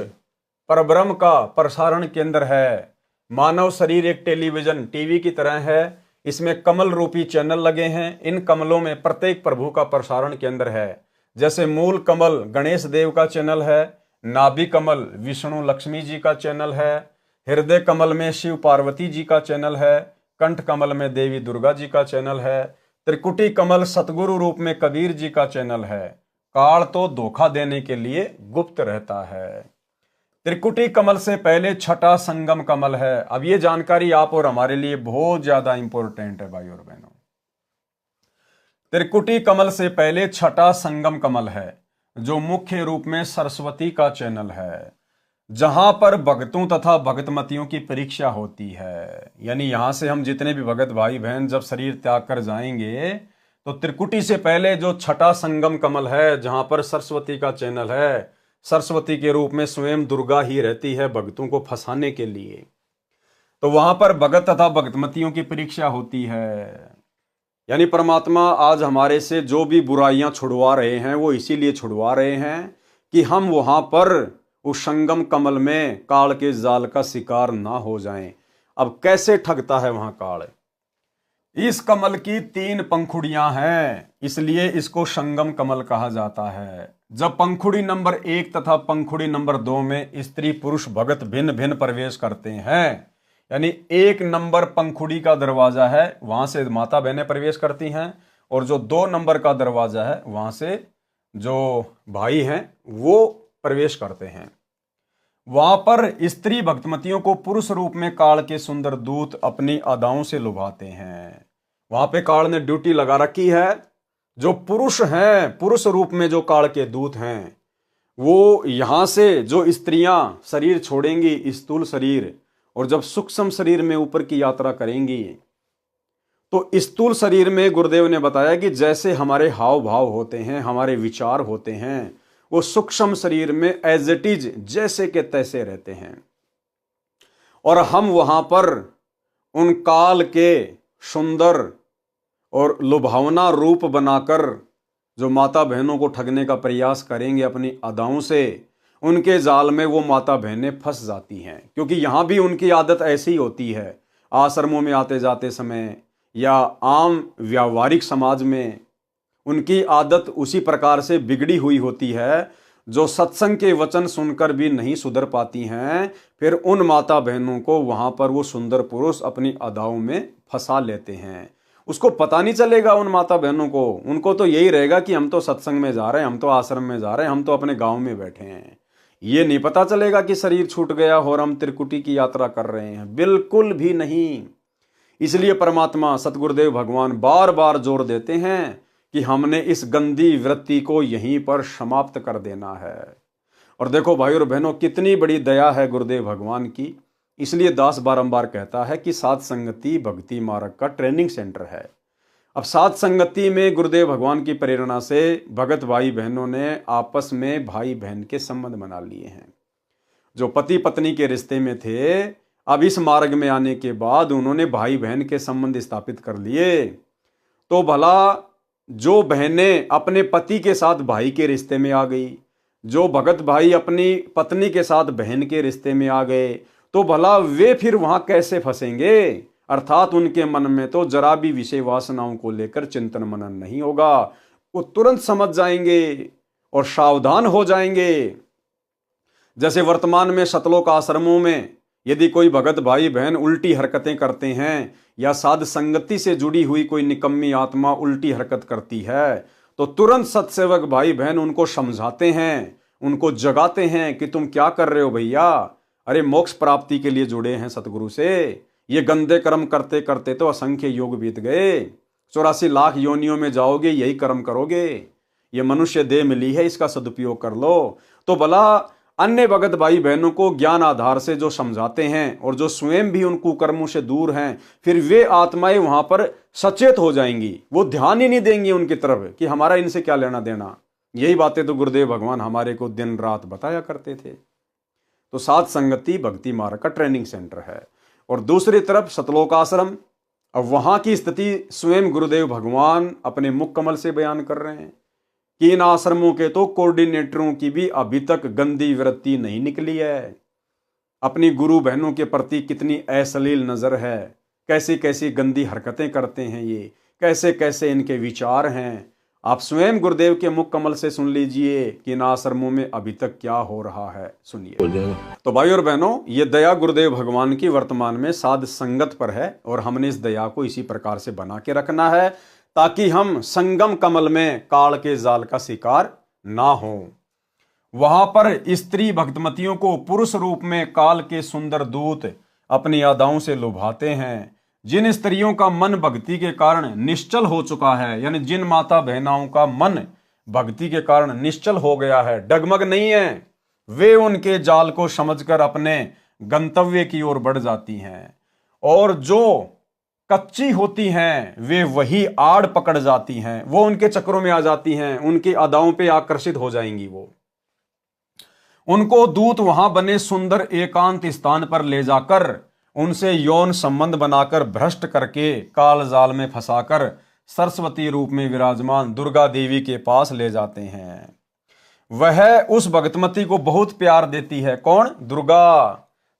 परब्रह्म का प्रसारण केंद्र है। मानव शरीर एक टेलीविजन टीवी की तरह है, इसमें कमल रूपी चैनल लगे हैं। इन कमलों में प्रत्येक प्रभु का प्रसारण केंद्र है। जैसे मूल कमल गणेश देव का चैनल है, नाभि कमल विष्णु लक्ष्मी जी का चैनल है, हृदय कमल में शिव पार्वती जी का चैनल है, कंठ कमल में देवी दुर्गा जी का चैनल है, त्रिकुटी कमल सतगुरु रूप में कबीर जी का चैनल है। काल तो धोखा देने के लिए गुप्त रहता है। त्रिकुटी कमल से पहले छठा संगम कमल है। अब ये जानकारी आप और हमारे लिए बहुत ज्यादा इंपॉर्टेंट है भाई और बहनों। त्रिकुटी कमल से पहले छठा संगम कमल है, जो मुख्य रूप में सरस्वती का चैनल है, जहां पर भक्तों तथा भक्तमतियों की परीक्षा होती है। यानी यहां से हम जितने भी भगत भाई बहन जब शरीर त्याग कर जाएंगे, तो त्रिकुटी से पहले जो छठा संगम कमल है, जहां पर सरस्वती का चैनल है, सरस्वती के रूप में स्वयं दुर्गा ही रहती है भक्तों को फंसाने के लिए, तो वहां पर भगत तथा भक्तमतियों की परीक्षा होती है। यानी परमात्मा आज हमारे से जो भी बुराइयां छुड़वा रहे हैं, वो इसीलिए छुड़वा रहे हैं कि हम वहां पर उस संगम कमल में काल के जाल का शिकार ना हो जाएं। अब कैसे ठगता है वहां काल? इस कमल की 3 पंखुड़ियां हैं, इसलिए इसको संगम कमल कहा जाता है। जब पंखुड़ी नंबर 1 तथा पंखुड़ी नंबर 2 में स्त्री पुरुष भगत भिन्न भिन्न प्रवेश करते हैं, यानी 1 नंबर पंखुड़ी का दरवाजा है, वहां से माता बहनें प्रवेश करती हैं, और जो 2 नंबर का दरवाजा है, वहां से जो भाई हैं वो प्रवेश करते हैं। वहां पर स्त्री भक्तमतियों को पुरुष रूप में काल के सुंदर दूत अपनी अदाओं से लुभाते हैं। वहां पे काल ने ड्यूटी लगा रखी है। जो पुरुष हैं, पुरुष रूप में जो काल के दूत हैं, वो यहां से जो स्त्रियां शरीर छोड़ेंगी, स्थूल शरीर, और जब सूक्ष्म शरीर में ऊपर की यात्रा करेंगी, तो स्थूल शरीर में गुरुदेव ने बताया कि जैसे हमारे हाव भाव होते हैं, हमारे विचार होते हैं, वो सूक्ष्म शरीर में एज इट इज जैसे के तैसे रहते हैं। और हम वहां पर उन काल के सुंदर और लुभावना रूप बनाकर जो माता बहनों को ठगने का प्रयास करेंगे अपनी अदाओं से, उनके जाल में वो माता बहनें फंस जाती हैं। क्योंकि यहां भी उनकी आदत ऐसी होती है, आश्रमों में आते जाते समय या आम व्यावहारिक समाज में उनकी आदत उसी प्रकार से बिगड़ी हुई होती है। जो सत्संग के वचन सुनकर भी नहीं सुधर पाती हैं, फिर उन माता बहनों को वहां पर वो सुंदर पुरुष अपनी अदाओं में फंसा लेते हैं। उसको पता नहीं चलेगा उन माता बहनों को, उनको तो यही रहेगा कि हम तो सत्संग में जा रहे हैं, हम तो आश्रम में जा रहे हैं, हम तो अपने गांव में बैठे हैं। ये नहीं पता चलेगा कि शरीर छूट गया और हम त्रिकुटी की यात्रा कर रहे हैं, बिल्कुल भी नहीं। इसलिए परमात्मा सतगुरुदेव भगवान बार बार जोर देते हैं कि हमने इस गंदी वृत्ति को यहीं पर समाप्त कर देना है। और देखो भाई और बहनों, कितनी बड़ी दया है गुरुदेव भगवान की। इसलिए दास बारंबार कहता है कि साध संगति भक्ति मार्ग का ट्रेनिंग सेंटर है। अब साध संगति में गुरुदेव भगवान की प्रेरणा से भगत भाई बहनों ने आपस में भाई बहन के संबंध बना लिए हैं। जो पति पत्नी के रिश्ते में थे, अब इस मार्ग में आने के बाद उन्होंने भाई बहन के संबंध स्थापित कर लिए। तो भला जो बहनें अपने पति के साथ भाई के रिश्ते में आ गई, जो भगत भाई अपनी पत्नी के साथ बहन के रिश्ते में आ गए, तो भला वे फिर वहां कैसे फंसेंगे? अर्थात उनके मन में तो जरा भी विषय वासनाओं को लेकर चिंतन मनन नहीं होगा। वो तुरंत समझ जाएंगे और सावधान हो जाएंगे। जैसे वर्तमान में सतलोक आश्रमों में यदि कोई भगत भाई बहन उल्टी हरकतें करते हैं या साध संगति से जुड़ी हुई कोई निकम्मी आत्मा उल्टी हरकत करती है तो तुरंत सत्सेवक भाई बहन उनको समझाते हैं, उनको जगाते हैं कि तुम क्या कर रहे हो भैया, अरे मोक्ष प्राप्ति के लिए जुड़े हैं सतगुरु से, ये गंदे कर्म करते करते तो असंख्य योग बीत गए, 84 लाख योनियों में जाओगे, यही कर्म करोगे, ये मनुष्य देह मिली है, इसका सदुपयोग कर लो। तो भला अन्य भगत भाई बहनों को ज्ञान आधार से जो समझाते हैं और जो स्वयं भी उन कुकर्मों से दूर हैं, फिर वे आत्माएं वहां पर सचेत हो जाएंगी, वो ध्यान ही नहीं देंगी उनकी तरफ कि हमारा इनसे क्या लेना देना। यही बातें तो गुरुदेव भगवान हमारे को दिन रात बताया करते थे। तो साध संगति भक्ति मार्ग का ट्रेनिंग सेंटर है। और दूसरी तरफ सतलोक आश्रम, अब वहां की स्थिति स्वयं गुरुदेव भगवान अपने मुख कमल से बयान कर रहे हैं कि इन आश्रमों के तो कोऑर्डिनेटरों की भी अभी तक गंदी वृत्ति नहीं निकली है। अपनी गुरु बहनों के प्रति कितनी अश्लील नजर है, कैसी कैसी गंदी हरकतें करते हैं ये, कैसे कैसे इनके विचार हैं। आप स्वयं गुरुदेव के मुख कमल से सुन लीजिए कि इन आश्रमों में अभी तक क्या हो रहा है, सुनिए। तो भाई और बहनों, ये दया गुरुदेव भगवान की वर्तमान में साध संगत पर है और हमने इस दया को इसी प्रकार से बना के रखना है ताकि हम संगम कमल में काल के जाल का शिकार ना हो। वहां पर स्त्री भक्तमतियों को पुरुष रूप में काल के सुंदर दूत अपनी अदाओं से लुभाते हैं। जिन स्त्रियों का मन भक्ति के कारण निश्चल हो चुका है, यानी जिन माता बहनाओं का मन भक्ति के कारण निश्चल हो गया है, डगमग नहीं है, वे उनके जाल को समझकर अपने गंतव्य की ओर बढ़ जाती हैं। और जो कच्ची होती हैं वे वही आड़ पकड़ जाती हैं, वो उनके चक्रों में आ जाती हैं, उनकी अदाओं पे आकर्षित हो जाएंगी। वो उनको दूत वहां बने सुंदर एकांत स्थान पर ले जाकर उनसे यौन संबंध बनाकर भ्रष्ट करके काल जाल में फंसाकर सरस्वती रूप में विराजमान दुर्गा देवी के पास ले जाते हैं। वह उस भगतमती को बहुत प्यार देती है, कौन? दुर्गा,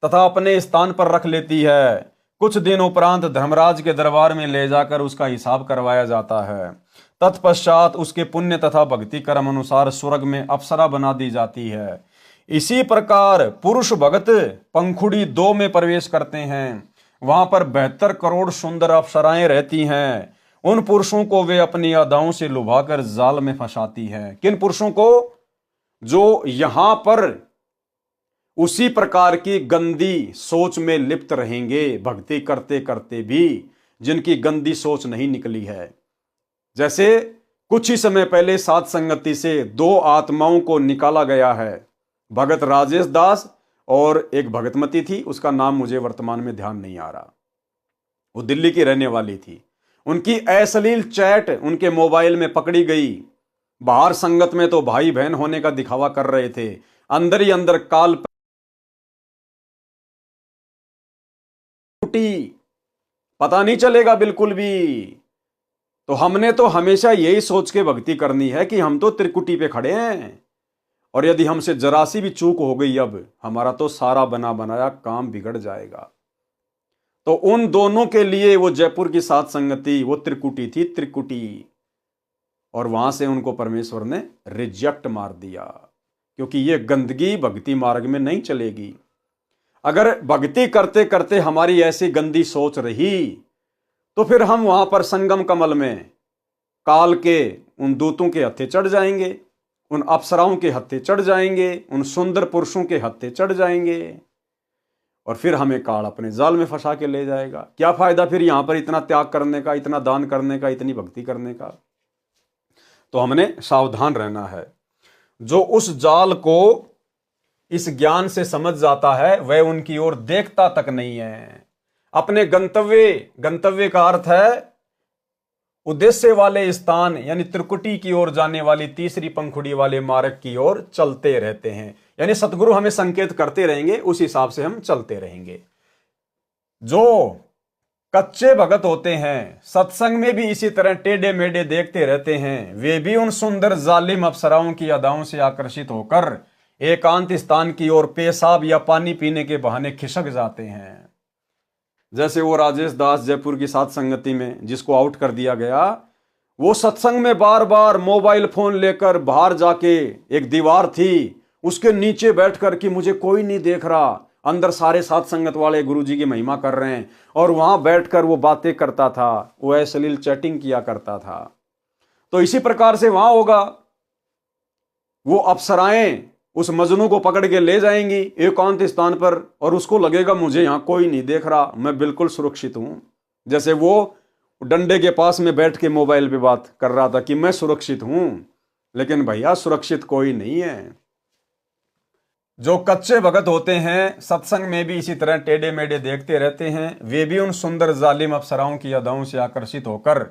तथा अपने स्थान पर रख लेती है। कुछ दिन उपरांत धर्मराज के दरबार में ले जाकर उसका हिसाब करवाया जाता है। तत्पश्चात उसके पुण्य तथा भक्ति कर्म अनुसार स्वर्ग में अप्सरा बना दी जाती है। इसी प्रकार पुरुष भगत पंखुड़ी 2 में प्रवेश करते हैं। वहां पर 72 करोड़ सुंदर अप्सराएं रहती हैं। उन पुरुषों को वे अपनी अदाओं से लुभाकर जाल में फंसाती हैं। किन पुरुषों को? जो यहां पर उसी प्रकार की गंदी सोच में लिप्त रहेंगे, भक्ति करते करते भी जिनकी गंदी सोच नहीं निकली है। जैसे कुछ ही समय पहले साध संगति से 2 आत्माओं को निकाला गया है, भगत राजेश दास और एक भगतमती थी, उसका नाम मुझे वर्तमान में ध्यान नहीं आ रहा। वो दिल्ली की रहने वाली थी। उनकी अश्लील चैट उनके मोबाइल में पकड़ी गई। बाहर संगत में तो भाई बहन होने का दिखावा कर रहे थे, अंदर ही अंदर काल पता नहीं चलेगा बिल्कुल भी। तो हमने तो हमेशा यही सोच के भक्ति करनी है कि हम तो त्रिकुटी पे खड़े हैं, और यदि हमसे जरा सी भी चूक हो गई अब हमारा तो सारा बना बनाया काम बिगड़ जाएगा। तो उन दोनों के लिए वो जयपुर की साध संगति वो त्रिकुटी थी, त्रिकुटी। और वहां से उनको परमेश्वर ने रिजेक्ट मार दिया, क्योंकि ये गंदगी भक्ति मार्ग में नहीं चलेगी। अगर भक्ति करते करते हमारी ऐसी गंदी सोच रही तो फिर हम वहां पर संगम कमल में काल के उन दूतों के हत्थे चढ़ जाएंगे, उन अप्सराओं के हत्थे चढ़ जाएंगे, उन सुंदर पुरुषों के हत्थे चढ़ जाएंगे, और फिर हमें काल अपने जाल में फंसा के ले जाएगा। क्या फायदा फिर यहां पर इतना त्याग करने का, इतना दान करने का, इतनी भक्ति करने का। तो हमने सावधान रहना है। जो उस जाल को इस ज्ञान से समझ जाता है वह उनकी ओर देखता तक नहीं है। अपने गंतव्य का अर्थ है उद्देश्य वाले स्थान, यानी त्रिकुटी की ओर जाने वाली तीसरी पंखुड़ी वाले मार्ग की ओर चलते रहते हैं। यानी सतगुरु हमें संकेत करते रहेंगे, उस हिसाब से हम चलते रहेंगे। जो कच्चे भगत होते हैं, सत्संग में भी इसी तरह टेढ़े मेढ़े देखते रहते हैं, वे भी उन सुंदर जालिम अप्सराओं की अदाओं से आकर्षित होकर एकांत स्थान की ओर पेशाब या पानी पीने के बहाने खिसक जाते हैं। जैसे वो राजेश दास जयपुर की साध संगति में जिसको आउट कर दिया गया, वो सत्संग में बार बार मोबाइल फोन लेकर बाहर जाके, एक दीवार थी उसके नीचे बैठ कर कि मुझे कोई नहीं देख रहा, अंदर सारे साथ संगत वाले गुरुजी की महिमा कर रहे हैं, और वहां बैठकर वो बातें करता था, वो अश्लील चैटिंग किया करता था। तो इसी प्रकार से वहां होगा, वो अप्सराएं उस मजनू को पकड़ के ले जाएंगी एकांत स्थान पर, और उसको लगेगा मुझे यहां कोई नहीं देख रहा, मैं बिल्कुल सुरक्षित हूं। जैसे वो डंडे के पास में बैठ के मोबाइल पे बात कर रहा था कि मैं सुरक्षित हूं, लेकिन भैया सुरक्षित कोई नहीं है। जो कच्चे भगत होते हैं सत्संग में भी इसी तरह टेढ़े मेढ़े देखते रहते हैं, वे भी उन सुंदर जालिम अप्सराओं की अदाओं से आकर्षित होकर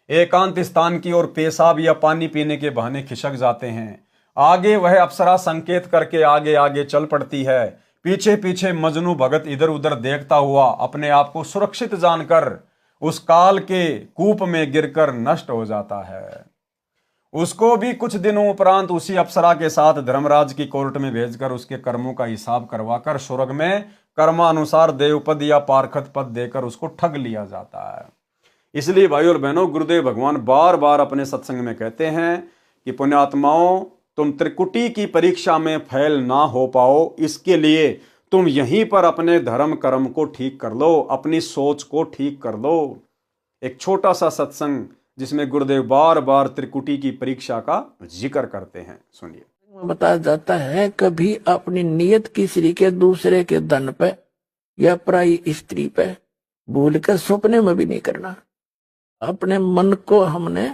एकांत स्थान की ओर पेशाब या पानी पीने के बहाने खिसक जाते हैं। आगे वह अप्सरा संकेत करके आगे आगे चल पड़ती है, पीछे पीछे मजनू भगत इधर उधर देखता हुआ अपने आप को सुरक्षित जानकर उस काल के कूप में गिरकर नष्ट हो जाता है। उसको भी कुछ दिनों उपरांत उसी अप्सरा के साथ धर्मराज की कोर्ट में भेजकर उसके कर्मों का हिसाब करवाकर स्वर्ग में कर्मानुसार देवपद या पारखत पद देकर उसको ठग लिया जाता है। इसलिए भाई और बहनों, गुरुदेव भगवान बार बार अपने सत्संग में कहते हैं कि पुण्यात्माओं, तुम त्रिकुटी की परीक्षा में फेल ना हो पाओ, इसके लिए तुम यहीं पर अपने धर्म कर्म को ठीक कर लो, अपनी सोच को ठीक कर लो। एक छोटा सा सत्संग जिसमें गुरुदेव बार बार त्रिकुटी की परीक्षा का जिक्र करते हैं, सुनिए। बताया जाता है कभी अपनी नियत किसी के दूसरे के धन पे या पराई स्त्री पे भूल कर सपने में भी नहीं करना। अपने मन को हमने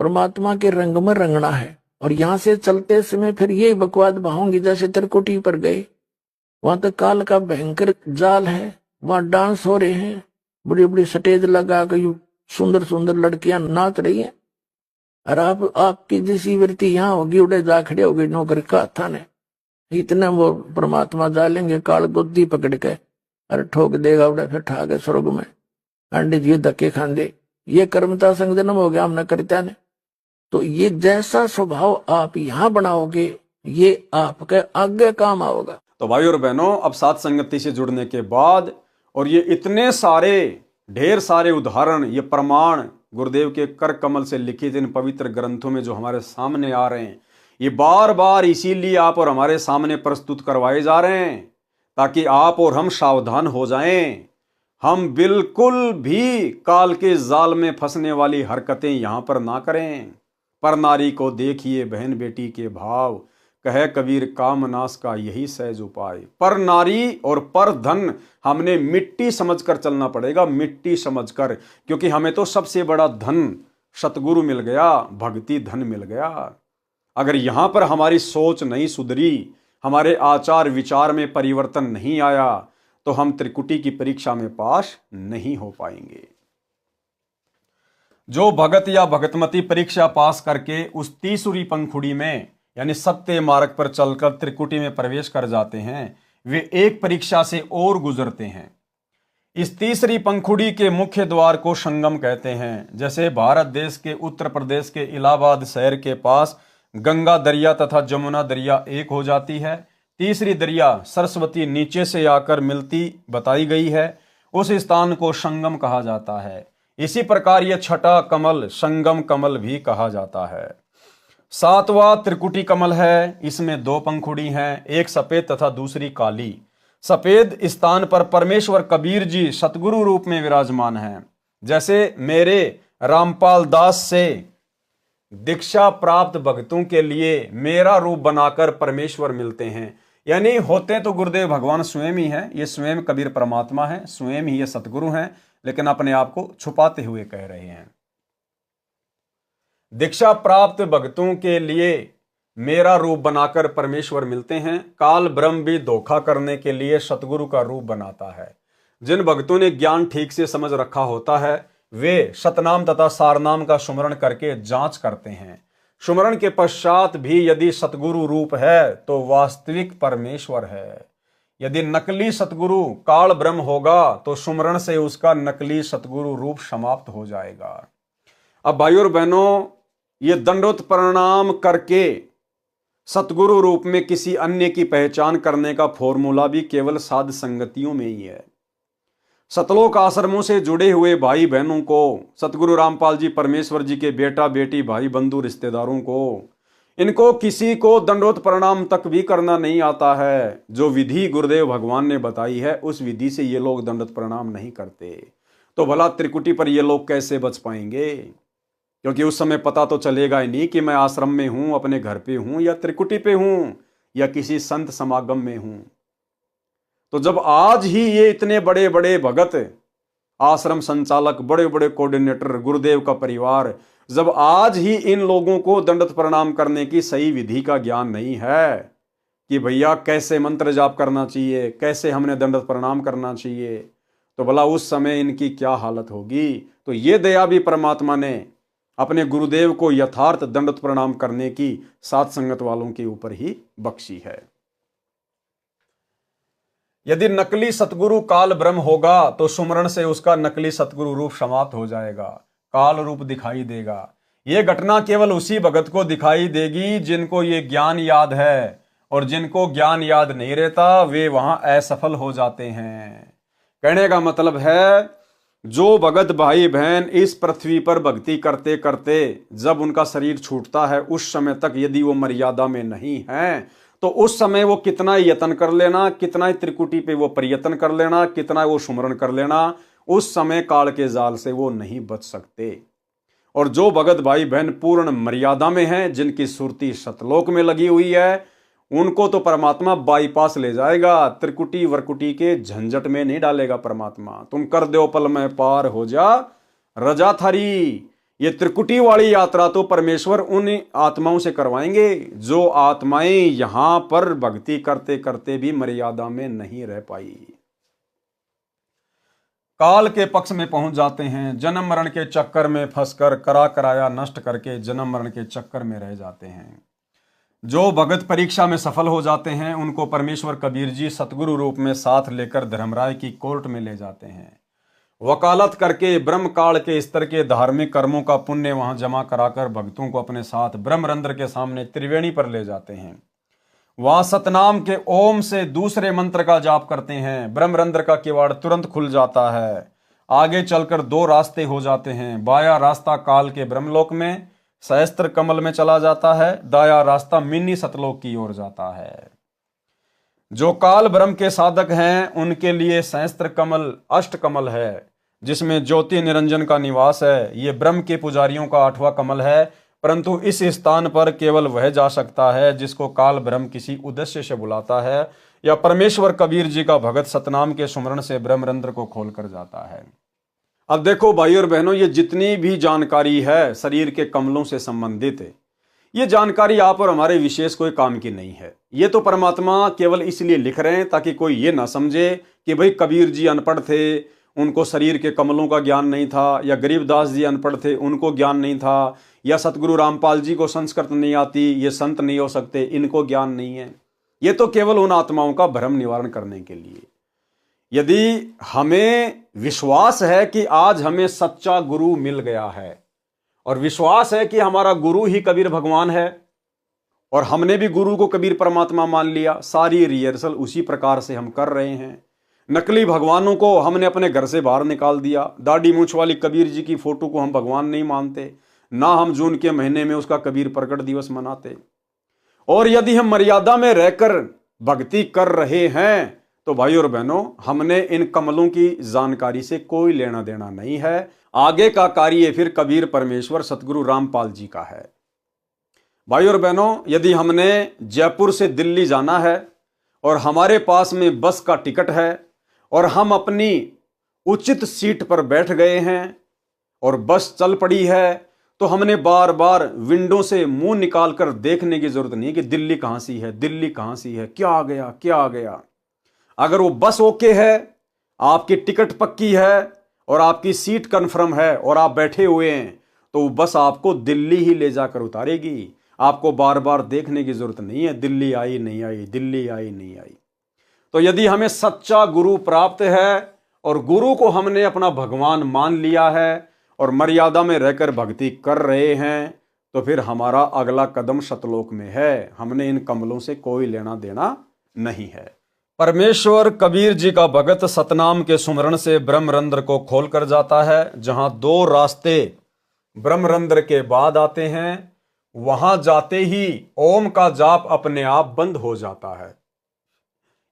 परमात्मा के रंग में रंगना है, और यहां से चलते समय फिर ये बकवाद बहाऊंगी जैसे त्रिकुटी पर गए, वहां तो काल का भयंकर जाल है, वहां डांस हो रहे हैं, बड़ी बड़ी स्टेज लगा कर सुंदर सुंदर लड़कियां नाच रही हैं, और आपकी जैसी वृत्ति यहाँ होगी, उड़े जा खड़े होगी नौकर का था ने, इतने वो परमात्मा डालेंगे काल गोदी पकड़ के, अरे ठोक देगा उड़े, फिर ठा के स्वर्ग में पंडित जी धक्के खांदे। ये कर्मता संग जन्म हो गया हमने करता ने। तो ये जैसा स्वभाव आप यहाँ बनाओगे ये आपके आगे काम आओगा। तो भाई और बहनों, अब साथ संगति से जुड़ने के बाद, और ये इतने सारे ढेर सारे उदाहरण, ये प्रमाण गुरुदेव के कर कमल से लिखित इन पवित्र ग्रंथों में जो हमारे सामने आ रहे हैं, ये बार बार इसीलिए आप और हमारे सामने प्रस्तुत करवाए जा रहे हैं ताकि आप और हम सावधान हो जाएं। हम बिल्कुल भी काल के जाल में फंसने वाली हरकतें यहां पर ना करें। पर नारी को देखिए बहन बेटी के भाव, कहे कबीर कामनाश का यही सहज उपाय। पर नारी और पर धन हमने मिट्टी समझकर चलना पड़ेगा, मिट्टी समझकर, क्योंकि हमें तो सबसे बड़ा धन सतगुरु मिल गया, भक्ति धन मिल गया। अगर यहां पर हमारी सोच नहीं सुधरी, हमारे आचार विचार में परिवर्तन नहीं आया, तो हम त्रिकुटी की परीक्षा में पास नहीं हो पाएंगे। जो भगत या भगतमती परीक्षा पास करके उस तीसरी पंखुड़ी में यानी सत्य मार्ग पर चलकर त्रिकुटी में प्रवेश कर जाते हैं, वे एक परीक्षा से और गुजरते हैं। इस तीसरी पंखुड़ी के मुख्य द्वार को संगम कहते हैं। जैसे भारत देश के उत्तर प्रदेश के इलाहाबाद शहर के पास गंगा दरिया तथा जमुना दरिया एक हो जाती है, तीसरी दरिया सरस्वती नीचे से आकर मिलती बताई गई है, उस स्थान को संगम कहा जाता है। इसी प्रकार यह छठा कमल संगम कमल भी कहा जाता है। सातवां त्रिकुटी कमल है, इसमें दो पंखुड़ी हैं, एक सफेद तथा दूसरी काली। सफेद स्थान पर परमेश्वर कबीर जी सतगुरु रूप में विराजमान हैं। जैसे मेरे रामपाल दास से दीक्षा प्राप्त भक्तों के लिए मेरा रूप बनाकर परमेश्वर मिलते हैं, यानी होते तो गुरुदेव भगवान स्वयं ही हैं, ये स्वयं कबीर परमात्मा है, स्वयं ही ये सतगुरु हैं, लेकिन अपने आप को छुपाते हुए कह रहे हैं। दीक्षा प्राप्त भक्तों के लिए मेरा रूप बनाकर परमेश्वर मिलते हैं। काल ब्रह्म भी धोखा करने के लिए सतगुरु का रूप बनाता है। जिन भक्तों ने ज्ञान ठीक से समझ रखा होता है वे सतनाम तथा सारनाम का सुमरण करके जांच करते हैं। सुमरण के पश्चात भी यदि सतगुरु रूप है तो वास्तविक परमेश्वर है। यदि नकली सतगुरु काल ब्रह्म होगा तो सुमरण से उसका नकली सतगुरु रूप समाप्त हो जाएगा। अब भाइयों और बहनों, ये दंडोत प्रणाम करके सतगुरु रूप में किसी अन्य की पहचान करने का फॉर्मूला भी केवल साध संगतियों में ही है। सतलोक आश्रमों से जुड़े हुए भाई बहनों को, सतगुरु रामपाल जी परमेश्वर जी के बेटा बेटी भाई बंधु रिश्तेदारों को, इनको किसी को दंडवत प्रणाम तक भी करना नहीं आता है। जो विधि गुरुदेव भगवान ने बताई है उस विधि से ये लोग दंडवत प्रणाम नहीं करते। तो भला त्रिकुटी पर ये लोग कैसे बच पाएंगे? क्योंकि उस समय पता तो चलेगा ही नहीं कि मैं आश्रम में हूं, अपने घर पे हूं, या त्रिकुटी पे हूं, या किसी संत समागम में हूं। तो जब आज ही ये इतने बड़े बड़े भगत, आश्रम संचालक, बड़े बड़े कोऑर्डिनेटर, गुरुदेव का परिवार, जब आज ही इन लोगों को दंडवत प्रणाम करने की सही विधि का ज्ञान नहीं है कि भैया कैसे मंत्र जाप करना चाहिए, कैसे हमने दंडवत प्रणाम करना चाहिए, तो भला उस समय इनकी क्या हालत होगी। तो ये दया भी परमात्मा ने अपने गुरुदेव को यथार्थ दंडवत प्रणाम करने की साथ संगत वालों के ऊपर ही बख्शी है। यदि नकली सतगुरु काल ब्रह्म होगा तो सुमरण से उसका नकली सतगुरु रूप समाप्त हो जाएगा, काल रूप दिखाई देगा। यह घटना केवल उसी भगत को दिखाई देगी जिनको ये ज्ञान याद है, और जिनको ज्ञान याद नहीं रहता वे वहां असफल हो जाते हैं। कहने का मतलब है, जो भगत भाई बहन इस पृथ्वी पर भक्ति करते करते जब उनका शरीर छूटता है उस समय तक यदि वो मर्यादा में नहीं है तो उस समय वो कितना यत्न कर लेना, कितना त्रिकुटी पे वो प्रयत्न कर लेना, कितना वो सुमरण कर लेना, उस समय काल के जाल से वो नहीं बच सकते। और जो भगत भाई बहन पूर्ण मर्यादा में हैं, जिनकी सुरती सतलोक में लगी हुई है, उनको तो परमात्मा बाईपास ले जाएगा, त्रिकुटी वरकुटी के झंझट में नहीं डालेगा परमात्मा। तुम कर दो पल में पार हो जा रजा थारी। ये त्रिकुटी वाली यात्रा तो परमेश्वर उन आत्माओं से करवाएंगे जो आत्माएं यहां पर भक्ति करते करते भी मर्यादा में नहीं रह पाई, काल के पक्ष में पहुंच जाते हैं, जन्म मरण के चक्कर में फंसकर करा कराया नष्ट करके जन्म मरण के चक्कर में रह जाते हैं। जो भगत परीक्षा में सफल हो जाते हैं उनको परमेश्वर कबीर जी सतगुरु रूप में साथ लेकर धर्मराय की कोर्ट में ले जाते हैं। वकालत करके ब्रह्म काल के स्तर के धार्मिक कर्मों का पुण्य वहां जमा कराकर भक्तों को अपने साथ ब्रह्मरंध्र के सामने त्रिवेणी पर ले जाते हैं। वहां सतनाम के ओम से दूसरे मंत्र का जाप करते हैं, ब्रह्मरंध्र का किवाड़ तुरंत खुल जाता है। आगे चलकर दो रास्ते हो जाते हैं, बाया रास्ता काल के ब्रह्मलोक में सहस्त्र कमल में चला जाता है, दाया रास्ता मिनी सतलोक की ओर जाता है। जो काल ब्रह्म के साधक हैं उनके लिए सहस्त्र कमल अष्ट कमल है, जिसमें ज्योति निरंजन का निवास है। ये ब्रह्म के पुजारियों का 8वां कमल है, परंतु इस स्थान पर केवल वह जा सकता है जिसको काल ब्रह्म किसी उद्देश्य से बुलाता है, या परमेश्वर कबीर जी का भगत सतनाम के सुमरण से ब्रह्मरंध्र को खोल कर जाता है। अब देखो भाई और बहनों, ये जितनी भी जानकारी है शरीर के कमलों से संबंधित है, ये जानकारी आप और हमारे विशेष कोई काम की नहीं है। ये तो परमात्मा केवल इसलिए लिख रहे हैं ताकि कोई ये ना समझे कि भाई कबीर जी अनपढ़ थे, उनको शरीर के कमलों का ज्ञान नहीं था, या गरीबदास जी अनपढ़ थे, उनको ज्ञान नहीं था, या सतगुरु रामपाल जी को संस्कृत नहीं आती, ये संत नहीं हो सकते, इनको ज्ञान नहीं है। ये तो केवल उन आत्माओं का भ्रम निवारण करने के लिए। यदि हमें विश्वास है कि आज हमें सच्चा गुरु मिल गया है, और विश्वास है कि हमारा गुरु ही कबीर भगवान है, और हमने भी गुरु को कबीर परमात्मा मान लिया, सारी रिहर्सल उसी प्रकार से हम कर रहे हैं। नकली भगवानों को हमने अपने घर से बाहर निकाल दिया। दाढ़ी मूंछ वाली कबीर जी की फोटो को हम भगवान नहीं मानते, ना हम जून के महीने में उसका कबीर प्रकट दिवस मनाते। और यदि हम मर्यादा में रहकर भक्ति कर रहे हैं तो भाई और बहनों, हमने इन कमलों की जानकारी से कोई लेना देना नहीं है। आगे का कार्य फिर कबीर परमेश्वर सतगुरु रामपाल जी का है। भाई और बहनों, यदि हमने जयपुर से दिल्ली जाना है और हमारे पास में बस का टिकट है और हम अपनी उचित सीट पर बैठ गए हैं और बस चल पड़ी है, तो हमने बार बार विंडो से मुंह निकालकर देखने की जरूरत नहीं कि दिल्ली कहां सी है, दिल्ली कहां सी है, क्या आ गया, क्या आ गया। अगर वो बस ओके है, आपकी टिकट पक्की है और आपकी सीट कंफर्म है और आप बैठे हुए हैं, तो वो बस आपको दिल्ली ही ले जाकर उतारेगी। आपको बार बार देखने की जरूरत नहीं है दिल्ली आई नहीं आई, दिल्ली आई नहीं आई। तो यदि हमें सच्चा गुरु प्राप्त है और गुरु को हमने अपना भगवान मान लिया है और मर्यादा में रहकर भक्ति कर रहे हैं, तो फिर हमारा अगला कदम सतलोक में है। हमने इन कमलों से कोई लेना देना नहीं है। परमेश्वर कबीर जी का भगत सतनाम के सुमरण से ब्रह्मरंध्र को खोल कर जाता है। जहां दो रास्ते ब्रह्मरंध्र के बाद आते हैं, वहां जाते ही ओम का जाप अपने आप बंद हो जाता है।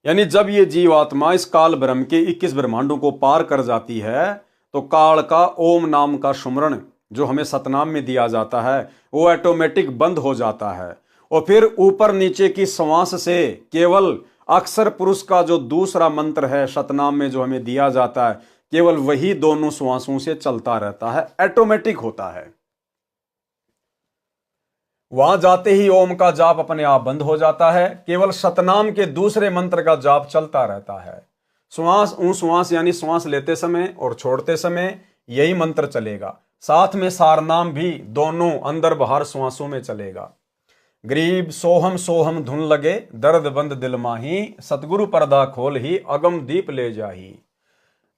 यानी जब ये जीवात्मा इस काल ब्रह्म के 21 ब्रह्मांडों को पार कर जाती है तो काल का ओम नाम का सुमरण जो हमें सतनाम में दिया जाता है वो ऑटोमेटिक बंद हो जाता है। और फिर ऊपर नीचे की श्वास से केवल अक्षर पुरुष का जो दूसरा मंत्र है सतनाम में जो हमें दिया जाता है केवल वही दोनों श्वासों से चलता रहता है, ऑटोमेटिक होता है। वहां जाते ही ओम का जाप अपने आप बंद हो जाता है, केवल सतनाम के दूसरे मंत्र का जाप चलता रहता है। श्वास यानी श्वास लेते समय और छोड़ते समय यही मंत्र चलेगा, साथ में सारनाम भी दोनों अंदर बाहर श्वासों में चलेगा। गरीब सोहम सोहम धुन लगे दर्द बंद दिल माही, सतगुरु पर्दा खोल ही अगम दीप ले जाही।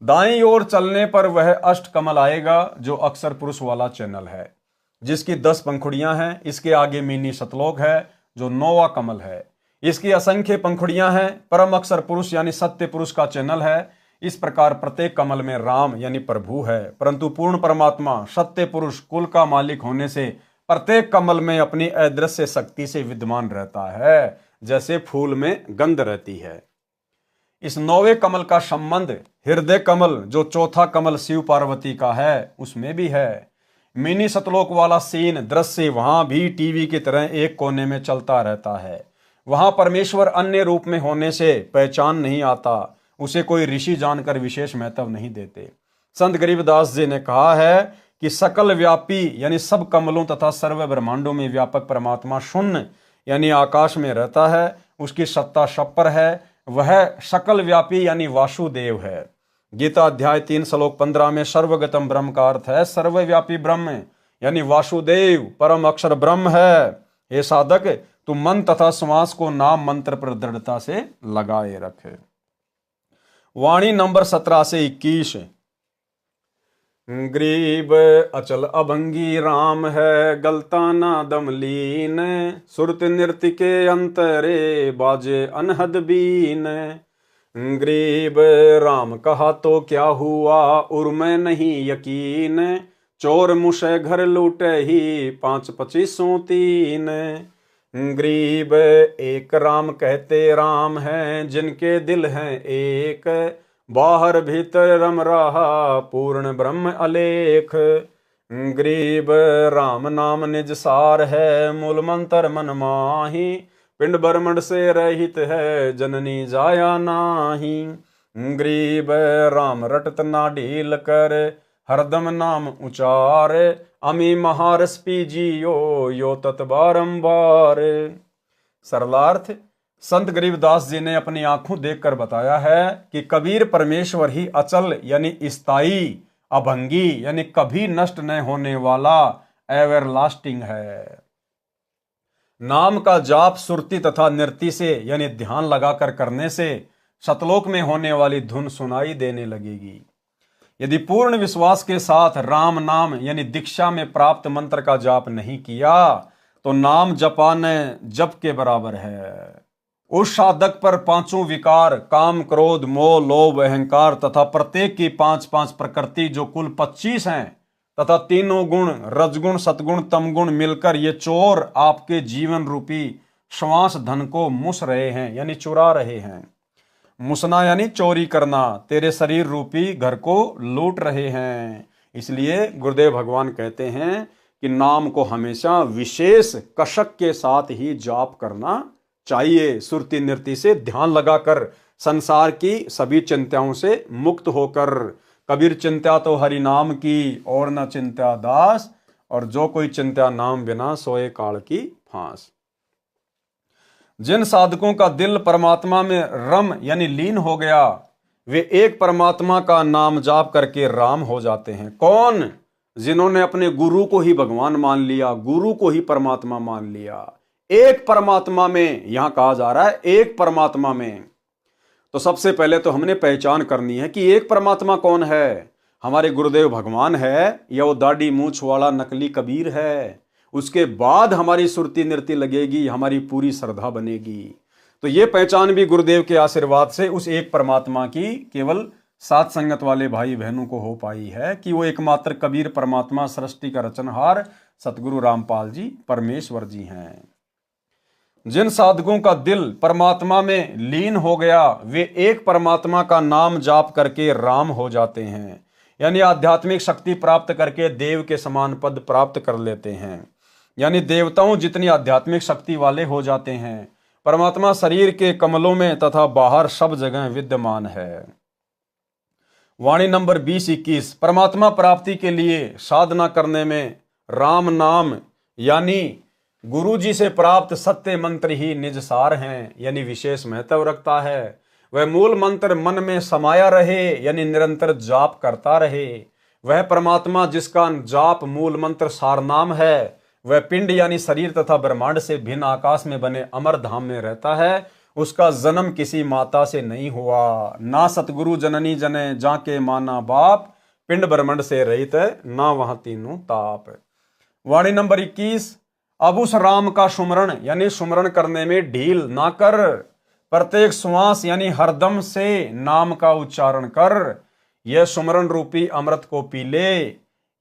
दाईं ओर चलने पर वह अष्ट कमल आएगा जो अक्षर पुरुष वाला चैनल है, जिसकी 10 पंखुड़ियां हैं। इसके आगे मिनी सतलोक है जो 9वां कमल है। इसकी असंख्य पंखुड़ियां हैं। परम अक्षर पुरुष यानी सत्य पुरुष का चैनल है। इस प्रकार प्रत्येक कमल में राम यानी प्रभु है, परंतु पूर्ण परमात्मा सत्य पुरुष कुल का मालिक होने से प्रत्येक कमल में अपनी अदृश्य शक्ति से विद्यमान रहता है, जैसे फूल में गंध रहती है। इस 9वें कमल का संबंध हृदय कमल जो चौथा कमल शिव पार्वती का है उसमें भी है। मिनी सतलोक वाला सीन दृश्य वहां भी टीवी की तरह एक कोने में चलता रहता है। वहां परमेश्वर अन्य रूप में होने से पहचान नहीं आता, उसे कोई ऋषि जानकर विशेष महत्व नहीं देते। संत गरीबदास जी ने कहा है कि सकल व्यापी यानी सब कमलों तथा सर्व ब्रह्मांडों में व्यापक परमात्मा शून्य यानी आकाश में रहता है, उसकी सत्ता शपर है, वह सकल व्यापी यानी वासुदेव है। गीता अध्याय 3 श्लोक 15 में सर्वगतम ब्रह्म का अर्थ है सर्वव्यापी ब्रह्म यानी वासुदेव परम अक्षर ब्रह्म है। हे साधक तू मन तथा श्वास को नाम मंत्र पर दृढ़ता से लगाए रखे। वाणी नंबर 17 से 21। ग्रीब अचल अभंगी राम है गलता ना दमलीन, सुरत नृत्य के अंतरे बाजे अनहद बीन। ग्रीब राम कहा तो क्या हुआ उर्मे नहीं यकीन, चोर मुसे घर लूटे ही 5-25 3। ग्रीब एक राम कहते राम हैं जिनके दिल हैं एक, बाहर भीतर रम रहा पूर्ण ब्रह्म अलेख। ग्रीब राम नाम निज सार है मूल मंत्र मन माही, पिंड ब्रह्मंड से रहित है जननी जाया नाही। ग्रीब राम रटत ना ढील कर हरदम नाम उचार, अमी महारस पीजियो यो तत् बारंबार। सरलार्थ संत गरीबदास जी ने अपनी आंखों देखकर बताया है कि कबीर परमेश्वर ही अचल यानी स्थायी, अभंगी यानी कभी नष्ट न होने वाला एवरलास्टिंग है। नाम का जाप सुरती तथा नृत्य से यानी ध्यान लगाकर करने से सतलोक में होने वाली धुन सुनाई देने लगेगी। यदि पूर्ण विश्वास के साथ राम नाम यानी दीक्षा में प्राप्त मंत्र का जाप नहीं किया तो नाम जपाने जप के बराबर है। उस साधक पर 5 विकार काम क्रोध मोह लोभ अहंकार तथा प्रत्येक की 5-5 प्रकृति जो कुल 25 हैं तथा 3 गुण रजगुण सतगुण तमगुण मिलकर ये चोर आपके जीवन रूपी श्वास धन को मुस रहे हैं यानी चुरा रहे हैं। मुसना यानी चोरी करना, तेरे शरीर रूपी घर को लूट रहे हैं। इसलिए गुरुदेव भगवान कहते हैं कि नाम को हमेशा विशेष कशक के साथ ही जाप करना चाहिए, सुरती नृत्य से ध्यान लगाकर संसार की सभी चिंताओं से मुक्त होकर। कबीर चिंता तो हरि नाम की और न चिंता दास, और जो कोई चिंता नाम बिना सोए काल की फांस। जिन साधकों का दिल परमात्मा में रम यानी लीन हो गया वे एक परमात्मा का नाम जाप करके राम हो जाते हैं। कौन? जिन्होंने अपने गुरु को ही भगवान मान लिया, गुरु को ही परमात्मा मान लिया। एक परमात्मा में, यहां कहा जा रहा है एक परमात्मा में। तो सबसे पहले तो हमने पहचान करनी है कि एक परमात्मा कौन है। हमारे गुरुदेव भगवान है या वो दाढ़ी मूछ वाला नकली कबीर है? उसके बाद हमारी सुरती नृत्य लगेगी, हमारी पूरी श्रद्धा बनेगी। तो ये पहचान भी गुरुदेव के आशीर्वाद से उस एक परमात्मा की केवल साथ संगत वाले भाई बहनों को हो पाई है कि वो एकमात्र कबीर परमात्मा सृष्टि का रचनहार सतगुरु रामपाल जी परमेश्वर जी हैं। जिन साधकों का दिल परमात्मा में लीन हो गया वे एक परमात्मा का नाम जाप करके राम हो जाते हैं, यानी आध्यात्मिक शक्ति प्राप्त करके देव के समान पद प्राप्त कर लेते हैं, यानी देवताओं जितनी आध्यात्मिक शक्ति वाले हो जाते हैं। परमात्मा शरीर के कमलों में तथा बाहर सब जगह विद्यमान है। वाणी नंबर 20-21। परमात्मा प्राप्ति के लिए साधना करने में राम नाम यानी गुरु जी से प्राप्त सत्य मंत्र ही निज सार हैं, यानी विशेष महत्व रखता है। वह मूल मंत्र मन में समाया रहे, यानी निरंतर जाप करता रहे। वह परमात्मा जिसका जाप मूल मंत्र सार नाम है, वह पिंड यानी शरीर तथा ब्रह्मांड से भिन्न आकाश में बने अमर धाम में रहता है। उसका जन्म किसी माता से नहीं हुआ, ना सतगुरु जननी जने जाके माना बाप, पिंड ब्रह्मांड से रहित ना वहां तीनों ताप। वाणी नंबर 21। अब उस राम का सुमरण यानी सुमरण करने में ढील ना कर, प्रत्येक श्वास यानी हरदम से नाम का उच्चारण कर। यह सुमरण रूपी अमृत को पी ले,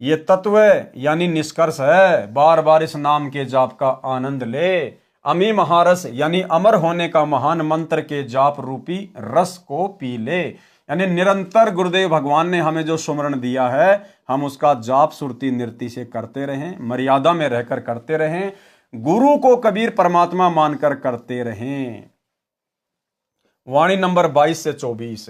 ये तत्व यानी निष्कर्ष है। बार बार इस नाम के जाप का आनंद ले। अमी महारस यानी अमर होने का महान मंत्र के जाप रूपी रस को पी ले, यानी निरंतर गुरुदेव भगवान ने हमें जो सुमरण दिया है हम उसका जाप सुरती नृत्य से करते रहें, मर्यादा में रहकर करते रहें, गुरु को कबीर परमात्मा मानकर करते रहें। वाणी नंबर 22-24।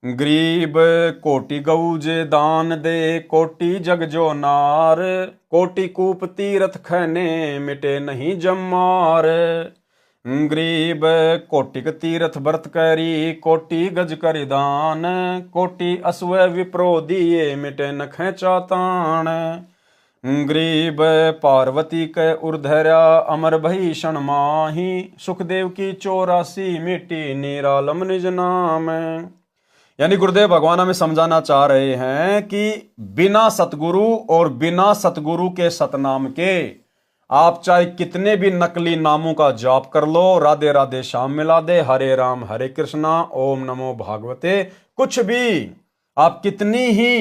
गरीब कोटि गऊ जे दान दे, कोटि जग जो नार, कोटि कूप तीरथ खैने मिटे नहीं जमार। गरीब कोटिक तीरथ व्रत करी, कोटि गज कर दान, कोटि अश्व विप्रो दिए मिटे न खेचा तान। गरीब पार्वती के उर्धरा अमर भीषण माही, सुखदेव की 84 मिट्टी निरालम निज नाम। यानी गुरुदेव भगवान हमें समझाना चाह रहे हैं कि बिना सतगुरु और बिना सतगुरु के सतनाम के आप चाहे कितने भी नकली नामों का जाप कर लो, राधे राधे श्याम मिला दे, हरे राम हरे कृष्णा, ओम नमो भागवते, कुछ भी आप कितनी ही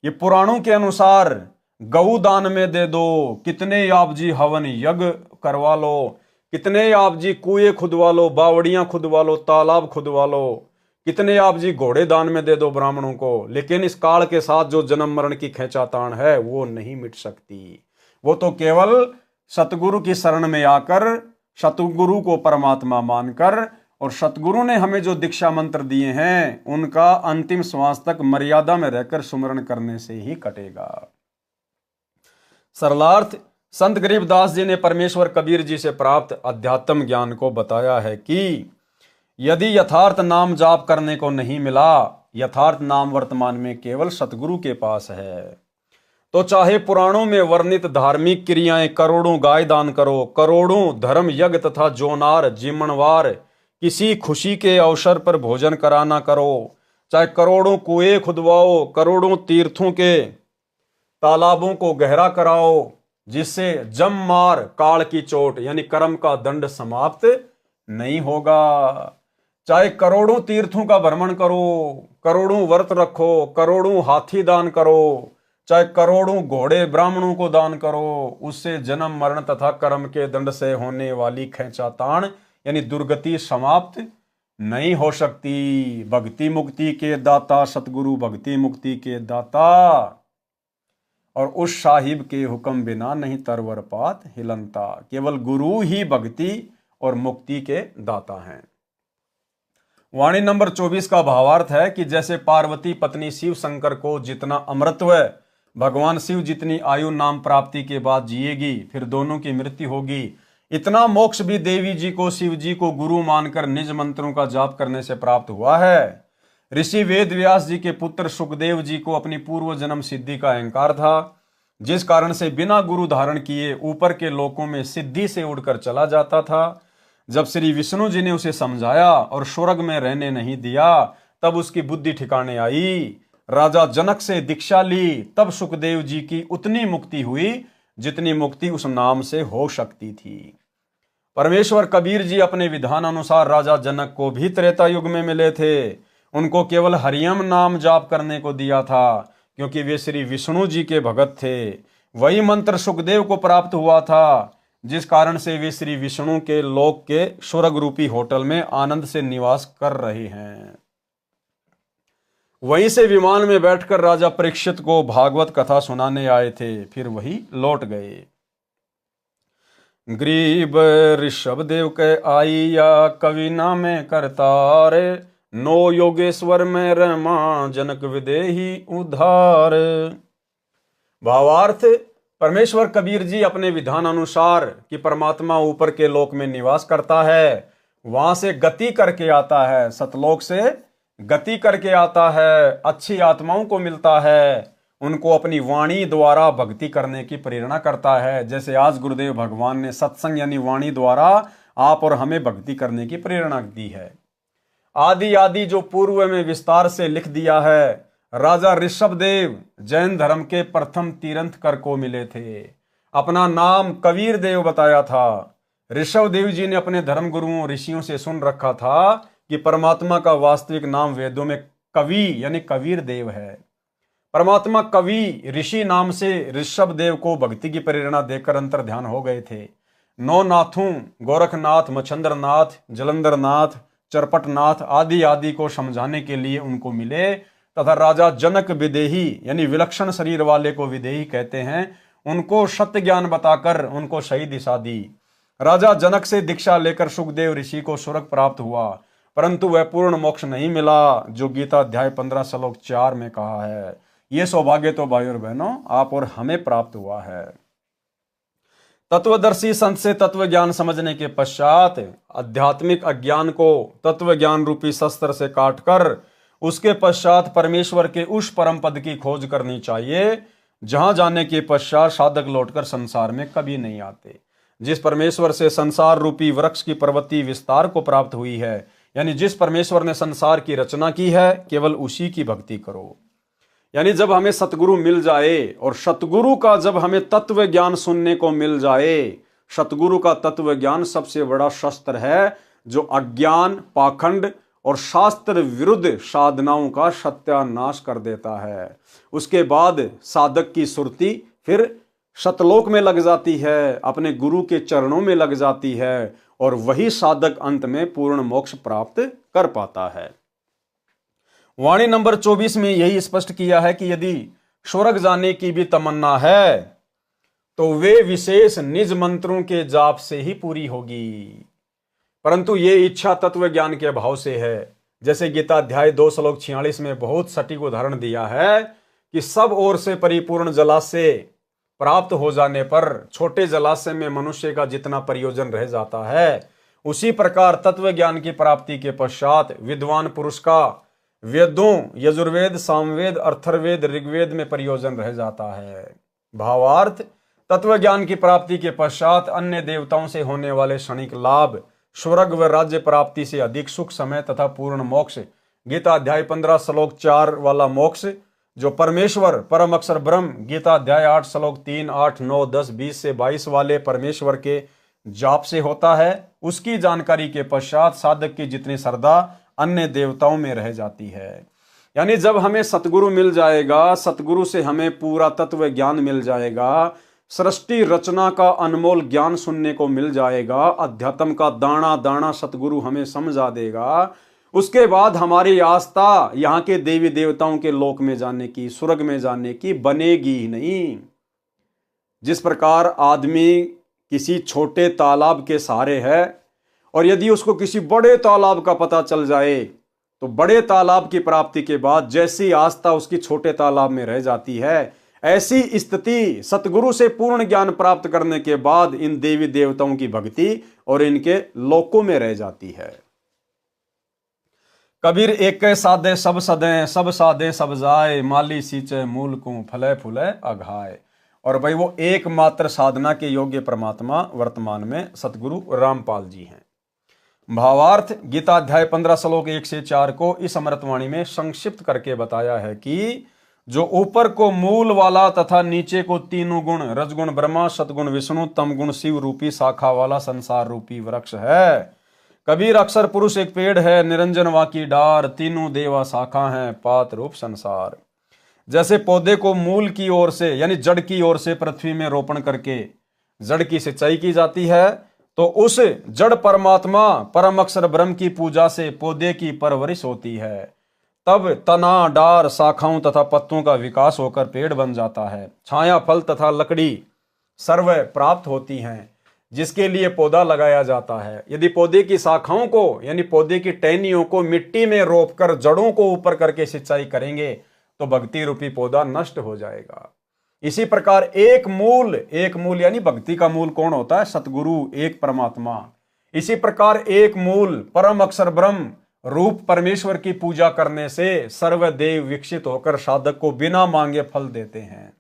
ये पुराणों के अनुसार गऊ दान में दे दो, कितने आप जी हवन यज्ञ करवा लो, कितने आप जी कुएं खुदवा लो, बावड़ियां खुदवा लो, तालाब खुदवा लो, कितने आप जी घोड़े दान में दे दो ब्राह्मणों को, लेकिन इस काल के साथ जो जन्म मरण की खेचातान है वो नहीं मिट सकती। वो तो केवल सतगुरु की शरण में आकर, सतगुरु को परमात्मा मानकर और सतगुरु ने हमें जो दीक्षा मंत्र दिए हैं उनका अंतिम श्वास तक मर्यादा में रहकर सुमरण करने से ही कटेगा। सरलार्थ संत गरीबदास जी ने परमेश्वर कबीर जी से प्राप्त अध्यात्म ज्ञान को बताया है कि यदि यथार्थ नाम जाप करने को नहीं मिला, यथार्थ नाम वर्तमान में केवल सतगुरु के पास है, तो चाहे पुराणों में वर्णित धार्मिक क्रियाएं करोड़ों गाय दान करो, करोड़ों धर्म यज्ञ तथा जोनार जिमणवार किसी खुशी के अवसर पर भोजन कराना करो, चाहे करोड़ों कुएं खुदवाओ, करोड़ों तीर्थों के तालाबों को गहरा कराओ, जिससे जम मार काल की चोट यानी कर्म का दंड समाप्त नहीं होगा। चाहे करोड़ों तीर्थों का भ्रमण करो, करोड़ों व्रत रखो, करोड़ों हाथी दान करो, चाहे करोड़ों घोड़े ब्राह्मणों को दान करो, उससे जन्म मरण तथा कर्म के दंड से होने वाली खेचातान यानी दुर्गति समाप्त नहीं हो सकती। भक्ति मुक्ति के दाता सतगुरु भक्ति मुक्ति के दाता, और उस साहिब के हुक्म बिना नहीं तरवर पात हिलंता। केवल गुरु ही भक्ति और मुक्ति के दाता हैं। वाणी नंबर 24 का भावार्थ है कि जैसे पार्वती पत्नी शिव शंकर को जितना अमृतत्व भगवान शिव जितनी आयु नाम प्राप्ति के बाद जिएगी, फिर दोनों की मृत्यु होगी, इतना मोक्ष भी देवी जी को शिव जी को गुरु मानकर निज मंत्रों का जाप करने से प्राप्त हुआ है। ऋषि वेद व्यास जी के पुत्र सुखदेव जी को अपनी पूर्व जन्म सिद्धि का अहंकार था, जिस कारण से बिना गुरु धारण किए ऊपर के लोकों में सिद्धि से उड़कर चला जाता था। जब श्री विष्णु जी ने उसे समझाया और स्वर्ग में रहने नहीं दिया, तब उसकी बुद्धि ठिकाने आई। राजा जनक से दीक्षा ली, तब सुखदेव जी की उतनी मुक्ति हुई जितनी मुक्ति उस नाम से हो सकती थी। परमेश्वर कबीर जी अपने विधान अनुसार राजा जनक को भी त्रेता युग में मिले थे। उनको केवल हरियम नाम जाप करने को दिया था, क्योंकि वे श्री विष्णु जी के भगत थे। वही मंत्र सुखदेव को प्राप्त हुआ था, जिस कारण से वे श्री विष्णु के लोक के स्वर्ग रूपी होटल में आनंद से निवास कर रहे हैं। वहीं से विमान में बैठकर राजा परीक्षित को भागवत कथा सुनाने आए थे, फिर वही लौट गए। ग्रीब ऋषभ देव के आइया कवि नामे करतार, नो योगेश्वर में रमा जनक विदेही उधार। भावार्थ, परमेश्वर कबीर जी अपने विधान अनुसार कि परमात्मा ऊपर के लोक में निवास करता है, वहां से गति करके आता है, सतलोक से गति करके आता है, अच्छी आत्माओं को मिलता है, उनको अपनी वाणी द्वारा भक्ति करने की प्रेरणा करता है। जैसे आज गुरुदेव भगवान ने सत्संग यानी वाणी द्वारा आप और हमें भक्ति करने की प्रेरणा दी है। आदि आदि जो पूर्व में विस्तार से लिख दिया है। राजा ऋषभ देव जैन धर्म के प्रथम तीर्थंकर को मिले थे। अपना नाम कबीर देव बताया था। ऋषभ देव जी ने अपने धर्म गुरुओं ऋषियों से सुन रखा था कि परमात्मा का वास्तविक नाम वेदों में कवि यानी कबीर देव है। परमात्मा कवि ऋषि नाम से ऋषभ देव को भक्ति की प्रेरणा देकर अंतर ध्यान हो गए थे। नौ नाथों गोरखनाथ, मच्छंद्रनाथ, जलंधरनाथ, चरपटनाथ आदि आदि को समझाने के लिए उनको मिले तथा राजा जनक विदेही यानी विलक्षण शरीर वाले को विदेही कहते हैं, उनको सत्य ज्ञान बताकर उनको सही दिशा दी। राजा जनक से दीक्षा लेकर सुखदेव ऋषि को स्वर्ग प्राप्त हुआ, परंतु वह पूर्ण मोक्ष नहीं मिला जो गीता अध्याय 15 श्लोक 4 में कहा है। ये सौभाग्य तो भाई और बहनों आप और हमें प्राप्त हुआ है। तत्वदर्शी संत से तत्व ज्ञान समझने के पश्चात आध्यात्मिक अज्ञान को तत्व ज्ञान रूपी शस्त्र से काटकर उसके पश्चात परमेश्वर के उस परम पद की खोज करनी चाहिए, जहां जाने के पश्चात साधक लौटकर संसार में कभी नहीं आते। जिस परमेश्वर से संसार रूपी वृक्ष की प्रवृत्ति विस्तार को प्राप्त हुई है, यानी जिस परमेश्वर ने संसार की रचना की है, केवल उसी की भक्ति करो। यानी जब हमें सतगुरु मिल जाए और सतगुरु का जब हमें तत्व ज्ञान सुनने को मिल जाए, सतगुरु का तत्व ज्ञान सबसे बड़ा शस्त्र है जो अज्ञान, पाखंड और शास्त्र विरुद्ध साधनाओं का सत्यानाश कर देता है। उसके बाद साधक की सुरति फिर सतलोक में लग जाती है, अपने गुरु के चरणों में लग जाती है और वही साधक अंत में पूर्ण मोक्ष प्राप्त कर पाता है। वाणी नंबर 24 में यही स्पष्ट किया है कि यदि स्वर्ग जाने की भी तमन्ना है तो वे विशेष निज मंत्रों के जाप से ही पूरी होगी, परंतु ये इच्छा तत्व ज्ञान के अभाव से है। जैसे गीता अध्याय 2 श्लोक 46 में बहुत सटीक उदाहरण दिया है कि सब ओर से परिपूर्ण जलाशय प्राप्त हो जाने पर छोटे जलाशय में मनुष्य का जितना प्रयोजन रह जाता है, उसी प्रकार तत्व ज्ञान की प्राप्ति के पश्चात विद्वान पुरुष का वेदों यजुर्वेद, सामवेद, अर्थर्वेद, ऋग्वेद में प्रयोजन रह जाता है। भावार्थ, तत्व ज्ञान की प्राप्ति के पश्चात अन्य देवताओं से होने वाले क्षणिक लाभ, स्वर्ग व राज्य प्राप्ति से अधिक सुख समय तथा पूर्ण मोक्ष, गीता अध्याय 15 श्लोक 4 वाला मोक्ष जो परमेश्वर परम अक्षर ब्रह्म, गीता अध्याय 8 श्लोक 3, 8, 9, 10, 20 से 22 वाले परमेश्वर के जाप से होता है, उसकी जानकारी के पश्चात साधक की जितनी श्रद्धा अन्य देवताओं में रह जाती है। यानी जब हमें सतगुरु मिल जाएगा, सतगुरु से हमें पूरा तत्व ज्ञान मिल जाएगा, सृष्टि रचना का अनमोल ज्ञान सुनने को मिल जाएगा, अध्यात्म का दाना दाना सतगुरु हमें समझा देगा, उसके बाद हमारी आस्था यहाँ के देवी देवताओं के लोक में जाने की, स्वर्ग में जाने की बनेगी ही नहीं। जिस प्रकार आदमी किसी छोटे तालाब के सहारे है और यदि उसको किसी बड़े तालाब का पता चल जाए तो बड़े तालाब की प्राप्ति के बाद जैसी आस्था उसकी छोटे तालाब में रह जाती है, ऐसी स्थिति सतगुरु से पूर्ण ज्ञान प्राप्त करने के बाद इन देवी देवताओं की भक्ति और इनके लोकों में रह जाती है। कबीर एक साधे सब सदें, सब साधे सब जाए, माली सींचे मूल को फले फूले अघाए। और भाई वो एकमात्र साधना के योग्य परमात्मा वर्तमान में सतगुरु रामपाल जी हैं। भावार्थ, गीता अध्याय 15 श्लोक 1 से 4 को इस अमृतवाणी में संक्षिप्त करके बताया है कि जो ऊपर को मूल वाला तथा नीचे को तीनों गुण रजगुण ब्रह्मा, सतगुण विष्णु, तमगुण शिव रूपी शाखा वाला संसार रूपी वृक्ष है। कबीर अक्षर पुरुष एक पेड़ है, निरंजन वाकी डार, तीनों देवा शाखा हैं, पात रूप संसार। जैसे पौधे को मूल की ओर से यानी जड़ की ओर से पृथ्वी में रोपण करके जड़ की सिंचाई की जाती है, तो उस जड़ परमात्मा परम अक्षर ब्रह्म की पूजा से पौधे की परवरिश होती है। तब तना, डार, शाखाओं तथा पत्तों का विकास होकर पेड़ बन जाता है। छाया, फल तथा लकड़ी सर्व प्राप्त होती हैं, जिसके लिए पौधा लगाया जाता है। यदि पौधे की शाखाओं को यानी पौधे की टहनियों को मिट्टी में रोपकर जड़ों को ऊपर करके सिंचाई करेंगे तो भक्ति रूपी पौधा नष्ट हो जाएगा। इसी प्रकार एक मूल यानी भक्ति का मूल कौन होता है? सतगुरु, एक परमात्मा। इसी प्रकार एक मूल परम अक्षर ब्रह्म रूप परमेश्वर की पूजा करने से सर्वदेव विकसित होकर साधक को बिना मांगे फल देते हैं,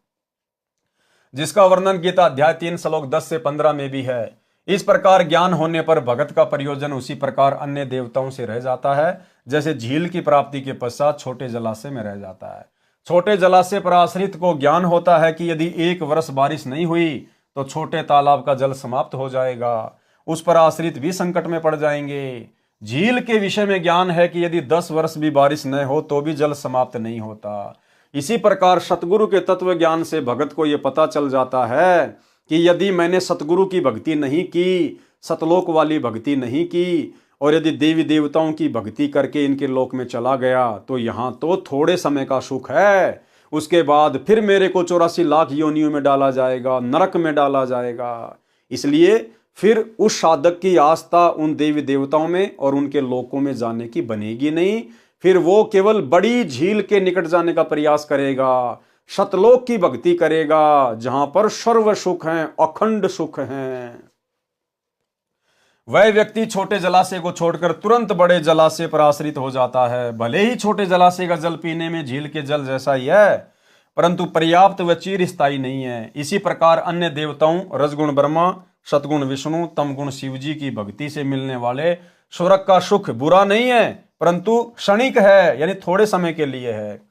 जिसका वर्णन गीता अध्याय 3 श्लोक 10 से 15 में भी है। इस प्रकार ज्ञान होने पर भगत का प्रयोजन उसी प्रकार अन्य देवताओं से रह जाता है, जैसे झील की प्राप्ति के पश्चात छोटे जलाशय में रह जाता है। छोटे जलाशय पर आश्रित को ज्ञान होता है कि यदि 1 वर्ष बारिश नहीं हुई तो छोटे तालाब का जल समाप्त हो जाएगा, उस पर आश्रित भी संकट में पड़ जाएंगे। झील के विषय में ज्ञान है कि यदि 10 वर्ष भी बारिश न हो तो भी जल समाप्त नहीं होता। इसी प्रकार सतगुरु के तत्व ज्ञान से भगत को यह पता चल जाता है कि यदि मैंने सतगुरु की भक्ति नहीं की, सतलोक वाली भक्ति नहीं की, और यदि देवी देवताओं की भक्ति करके इनके लोक में चला गया तो यहाँ तो थोड़े समय का सुख है, उसके बाद फिर मेरे को 84 लाख योनियों में डाला जाएगा, नरक में डाला जाएगा। इसलिए फिर उस साधक की आस्था उन देवी देवताओं में और उनके लोकों में जाने की बनेगी नहीं। फिर वो केवल बड़ी झील के निकट जाने का प्रयास करेगा, सतलोक की भक्ति करेगा, जहां पर सर्व सुख हैं, अखंड सुख हैं। वह व्यक्ति छोटे जलाशय को छोड़कर तुरंत बड़े जलाशय पर आश्रित हो जाता है। भले ही छोटे जलाशय का जल पीने में झील के जल जैसा ही है, परंतु पर्याप्त व चिरस्थायी नहीं है। इसी प्रकार अन्य देवताओं, रजगुण ब्रह्मा, सतगुण विष्णु, तमगुण शिव जी की भक्ति से मिलने वाले स्वर्ग का सुख बुरा नहीं है, परंतु क्षणिक है, यानी थोड़े समय के लिए है,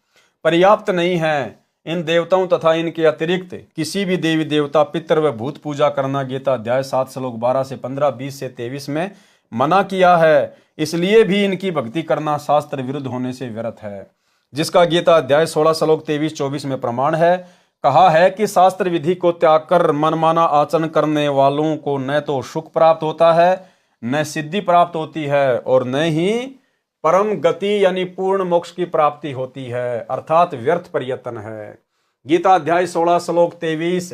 पर्याप्त नहीं है। इन देवताओं तथा इनके अतिरिक्त किसी भी देवी देवता, पितर व भूत पूजा करना गीता अध्याय 7 श्लोक 12 से 15, 20 से 23 में मना किया है। इसलिए भी इनकी भक्ति करना शास्त्र विरुद्ध होने से व्यर्थ है, जिसका गीता अध्याय 16 श्लोक 23-24 में प्रमाण है। कहा है कि शास्त्र विधि को त्याग कर मनमाना आचरण करने वालों को न तो सुख प्राप्त होता है, न सिद्धि प्राप्त होती है, और न ही परम गति यानी पूर्ण मोक्ष की प्राप्ति होती है, अर्थात व्यर्थ प्रयत्न है। गीता अध्याय 16 श्लोक 23,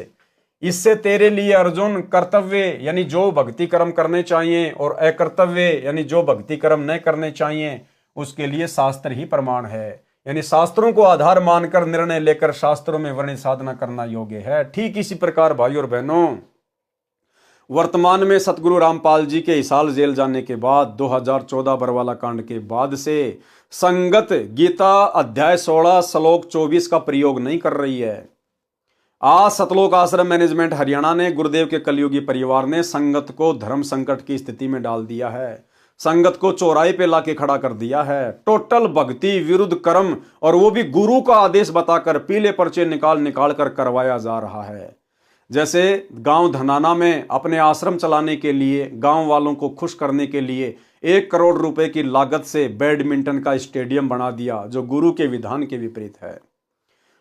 इससे तेरे लिए अर्जुन कर्तव्य यानी जो भक्ति कर्म करने चाहिए और अकर्तव्य यानी जो भक्ति कर्म न करने चाहिए उसके लिए शास्त्र ही प्रमाण है। यानी शास्त्रों को आधार मानकर निर्णय लेकर शास्त्रों में वर्णित साधना करना योग्य है। ठीक इसी प्रकार भाइयों और बहनों, वर्तमान में सतगुरु रामपाल जी के हिसाल जेल जाने के बाद 2014 बरवाला कांड के बाद से संगत गीता अध्याय 16 श्लोक 24 का प्रयोग नहीं कर रही है। आज सतलोक आश्रम मैनेजमेंट हरियाणा ने, गुरुदेव के कलयुगी परिवार ने संगत को धर्म संकट की स्थिति में डाल दिया है, संगत को चौराहे पे लाके खड़ा कर दिया है। टोटल भक्ति विरुद्ध कर्म, और वो भी गुरु का आदेश बताकर पीले पर्चे निकाल कर करवाया जा रहा है। जैसे गांव धनाना में अपने आश्रम चलाने के लिए, गांव वालों को खुश करने के लिए 1 करोड़ रुपए की लागत से बैडमिंटन का स्टेडियम बना दिया, जो गुरु के विधान के विपरीत है।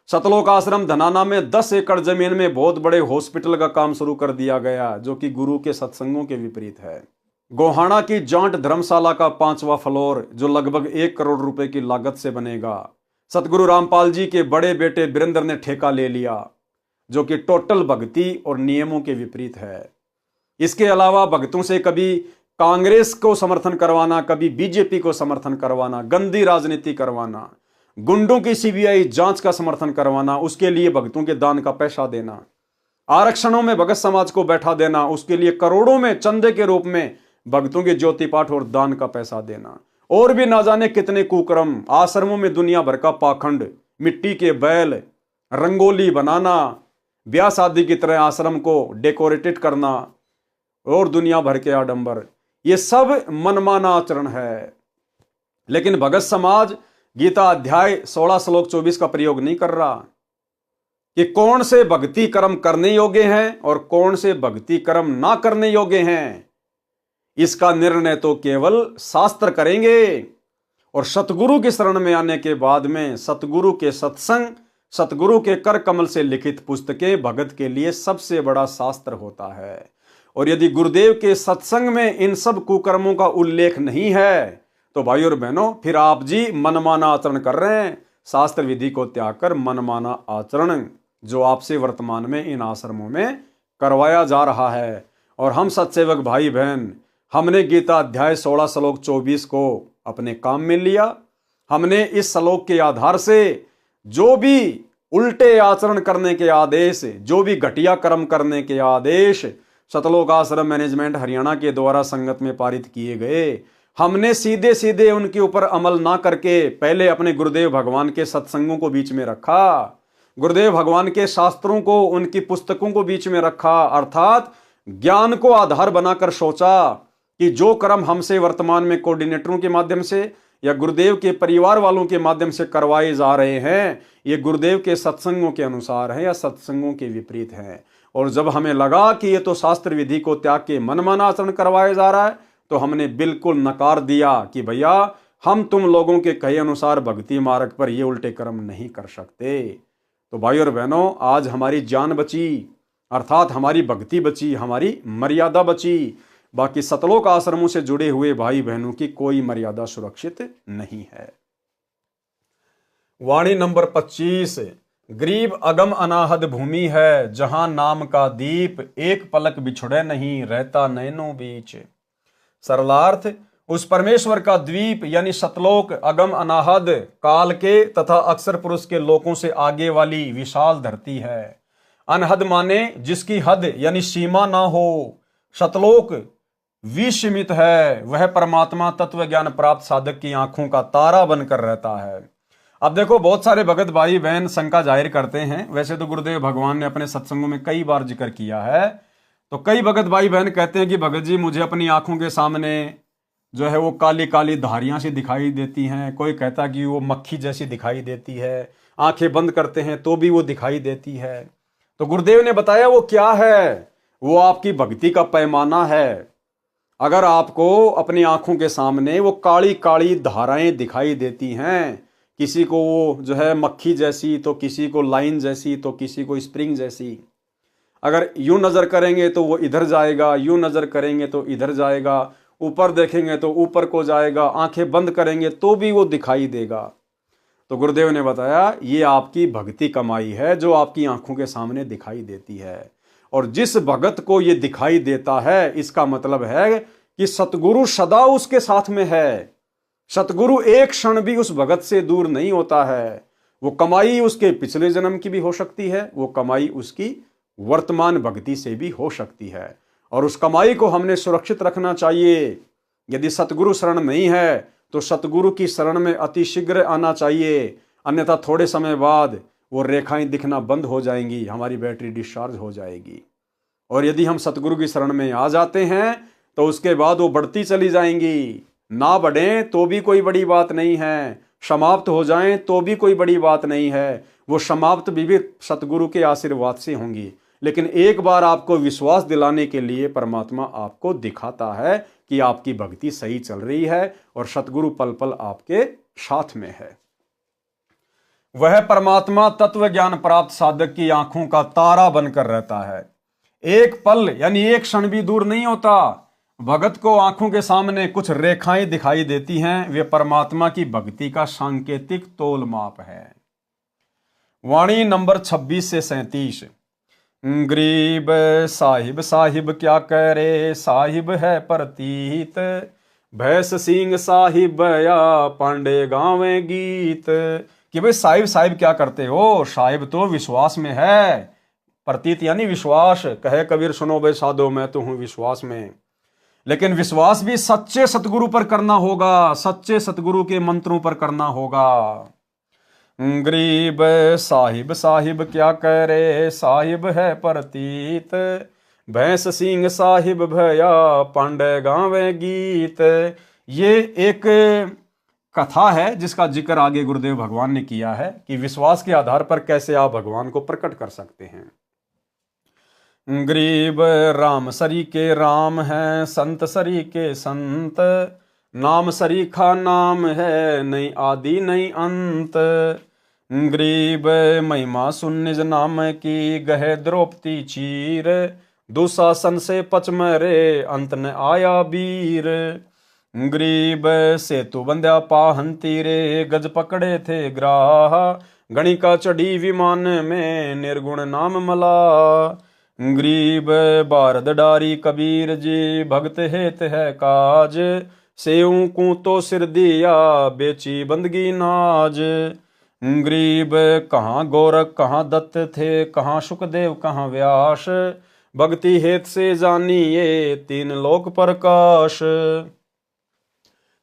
सतलोक आश्रम धनाना में 10 एकड़ जमीन में बहुत बड़े हॉस्पिटल का काम शुरू कर दिया गया, जो कि गुरु के सत्संगों के विपरीत है। गोहाना की जांट धर्मशाला का 5वां फ्लोर, जो लगभग 1 करोड़ रुपए की लागत से बनेगा, सतगुरु रामपाल जी के बड़े बेटे वीरेंद्र ने ठेका ले लिया, जो कि टोटल भक्ति और नियमों के विपरीत है। इसके अलावा भक्तों से कभी कांग्रेस को समर्थन करवाना, कभी बीजेपी को समर्थन करवाना, गंदी राजनीति करवाना, गुंडों की सीबीआई जांच का समर्थन करवाना, उसके लिए भक्तों के दान का पैसा देना, आरक्षणों में भगत समाज को बैठा देना, उसके लिए करोड़ों में चंदे के रूप में भक्तों के ज्योति पाठ और दान का पैसा देना, और भी ना जाने कितने कुकर्म, आश्रमों में दुनिया भर का पाखंड, मिट्टी के बैल, रंगोली बनाना, ब्याह शादी की तरह आश्रम को डेकोरेटेड करना और दुनिया भर के आडंबर, ये सब मनमाना आचरण है। लेकिन भगत समाज गीता अध्याय 16 श्लोक 24 का प्रयोग नहीं कर रहा कि कौन से भक्ति कर्म करने योग्य हैं और कौन से भक्ति कर्म ना करने योग्य हैं। इसका निर्णय तो केवल शास्त्र करेंगे, और सतगुरु की शरण में आने के बाद में सतगुरु के सत्संग, सतगुरु के कर कमल से लिखित पुस्तकें भगत के लिए सबसे बड़ा शास्त्र होता है। और यदि गुरुदेव के सत्संग में इन सब कुकर्मों का उल्लेख नहीं है तो भाई और बहनों फिर आप जी मनमाना आचरण कर रहे हैं। शास्त्र विधि को त्याग कर मनमाना आचरण जो आपसे वर्तमान में इन आश्रमों में करवाया जा रहा है। और हम सत्सेवक भाई बहन हमने गीता अध्याय 16 श्लोक 24 को अपने काम में लिया। हमने इस श्लोक के आधार से जो भी उल्टे आचरण करने के आदेश, जो भी घटिया कर्म करने के आदेश सतलोक आश्रम मैनेजमेंट हरियाणा के द्वारा संगत में पारित किए गए, हमने सीधे सीधे उनके ऊपर अमल ना करके पहले अपने गुरुदेव भगवान के सत्संगों को बीच में रखा, गुरुदेव भगवान के शास्त्रों को, उनकी पुस्तकों को बीच में रखा, अर्थात ज्ञान को आधार बनाकर सोचा कि जो कर्म हमसे वर्तमान में कोऑर्डिनेटरों के माध्यम से या गुरुदेव के परिवार वालों के माध्यम से करवाए जा रहे हैं ये गुरुदेव के सत्संगों के अनुसार है या सत्संगों के विपरीत है। और जब हमें लगा कि ये तो शास्त्र विधि को त्याग के मनमाना आचरण करवाया जा रहा है तो हमने बिल्कुल नकार दिया कि भैया हम तुम लोगों के कहे अनुसार भक्ति मार्ग पर ये उल्टे कर्म नहीं कर सकते। तो भाई और बहनों आज हमारी जान बची, अर्थात हमारी भक्ति बची, हमारी मर्यादा बची। बाकी सतलोक आश्रमों से जुड़े हुए भाई बहनों की कोई मर्यादा सुरक्षित नहीं है। वाणी नंबर 25। गरीब अगम अनाहद भूमि है जहां नाम का दीप एक पलक बिछुड़े नहीं रहता नैनों बीच। सरलार्थ उस परमेश्वर का द्वीप यानी सतलोक अगम अनाहद काल के तथा अक्षर पुरुष के लोकों से आगे वाली विशाल धरती है। अनहद माने जिसकी हद यानी सीमा ना हो। सतलोक विसीमित है, वह परमात्मा तत्व ज्ञान प्राप्त साधक की आंखों का तारा बनकर रहता है। अब देखो बहुत सारे भगत भाई बहन शंका जाहिर करते हैं, वैसे तो गुरुदेव भगवान ने अपने सत्संगों में कई बार जिक्र किया है, तो कई भगत भाई बहन कहते हैं कि भगत जी मुझे अपनी आंखों के सामने जो है वो काली काली धारियां सी दिखाई देती हैं, कोई कहता कि वो मक्खी जैसी दिखाई देती है, आंखें बंद करते हैं तो भी वो दिखाई देती है। तो गुरुदेव ने बताया वो क्या है, वो आपकी भक्ति का पैमाना है। अगर आपको अपनी आंखों के सामने वो काली काली धाराएं दिखाई देती हैं, किसी को वो जो है मक्खी जैसी, तो किसी को लाइन जैसी, तो किसी को स्प्रिंग जैसी, अगर यूं नजर करेंगे तो वो इधर जाएगा, यूं नजर करेंगे तो इधर जाएगा, ऊपर देखेंगे तो ऊपर को जाएगा, आंखें बंद करेंगे तो भी वो दिखाई देगा। तो गुरुदेव ने बताया ये आपकी भक्ति कमाई है जो आपकी आंखों के सामने दिखाई देती है। और जिस भगत को ये दिखाई देता है इसका मतलब है कि सतगुरु सदा उसके साथ में है। सतगुरु एक क्षण भी उस भगत से दूर नहीं होता है। वो कमाई उसके पिछले जन्म की भी हो सकती है, वो कमाई उसकी वर्तमान भक्ति से भी हो सकती है, और उस कमाई को हमने सुरक्षित रखना चाहिए। यदि सतगुरु शरण नहीं है तो सतगुरु की शरण में अति शीघ्र आना चाहिए, अन्यथा थोड़े समय बाद वो रेखाएं दिखना बंद हो जाएंगी, हमारी बैटरी डिस्चार्ज हो जाएगी। और यदि हम सतगुरु की शरण में आ जाते हैं तो उसके बाद वो बढ़ती चली जाएंगी। ना बढ़ें तो भी कोई बड़ी बात नहीं है, समाप्त हो जाएं तो भी कोई बड़ी बात नहीं है, वो समाप्त भी सतगुरु के आशीर्वाद से होंगी। लेकिन एक बार आपको विश्वास दिलाने के लिए परमात्मा आपको दिखाता है कि आपकी भक्ति सही चल रही है और सतगुरु पल पल आपके साथ में है। वह परमात्मा तत्व ज्ञान प्राप्त साधक की आंखों का तारा बनकर रहता है। एक पल यानी एक क्षण भी दूर नहीं होता। भगत को आंखों के सामने कुछ रेखाएं दिखाई देती हैं, वे परमात्मा की भक्ति का सांकेतिक तोल माप है। वाणी नंबर 26 से 37। गरीब साहिब साहिब क्या करे, साहिब है प्रतीत, भैंस सिंह साहिब या पांडे गावे गीत। कि भाई साहिब साहिब क्या करते हो, साहिब तो विश्वास में है, प्रतीत यानी विश्वास। कहे कबीर सुनो बे साधो मैं तो हूं विश्वास में। लेकिन विश्वास भी सच्चे सतगुरु पर करना होगा, सच्चे सतगुरु के मंत्रों पर करना होगा। गरीब साहिब साहिब क्या करे, साहिब है प्रतीत, भैंस सिंह साहिब भया पांडे गावे गीत। ये एक कथा है जिसका जिक्र आगे गुरुदेव भगवान ने किया है कि विश्वास के आधार पर कैसे आप भगवान को प्रकट कर सकते हैं। गरीब राम सरी के राम है, संत सरी के संत, नाम सरीखा नाम है, नहीं आदि नहीं अंत। गरीब महिमा सुन निज नाम की, गहे द्रौपदी चीर, दुशासन से पच मरे, अंत न आया वीर। गरीब सेतु बंध्या पाहन तीरे, गज पकड़े थे ग्राह, गणिका चढ़ी विमान में, निर्गुण नाम मला। गरीब बारद डारी कबीर जी, भगत हेत है काज, सेऊ को तो सिर दिया, बेची बंदगी नाज। गरीब कहाँ गोरख कहाँ दत्त थे, कहाँ शुकदेव कहाँ व्यास, भक्ति हेत से जानिए तीन लोक प्रकाश।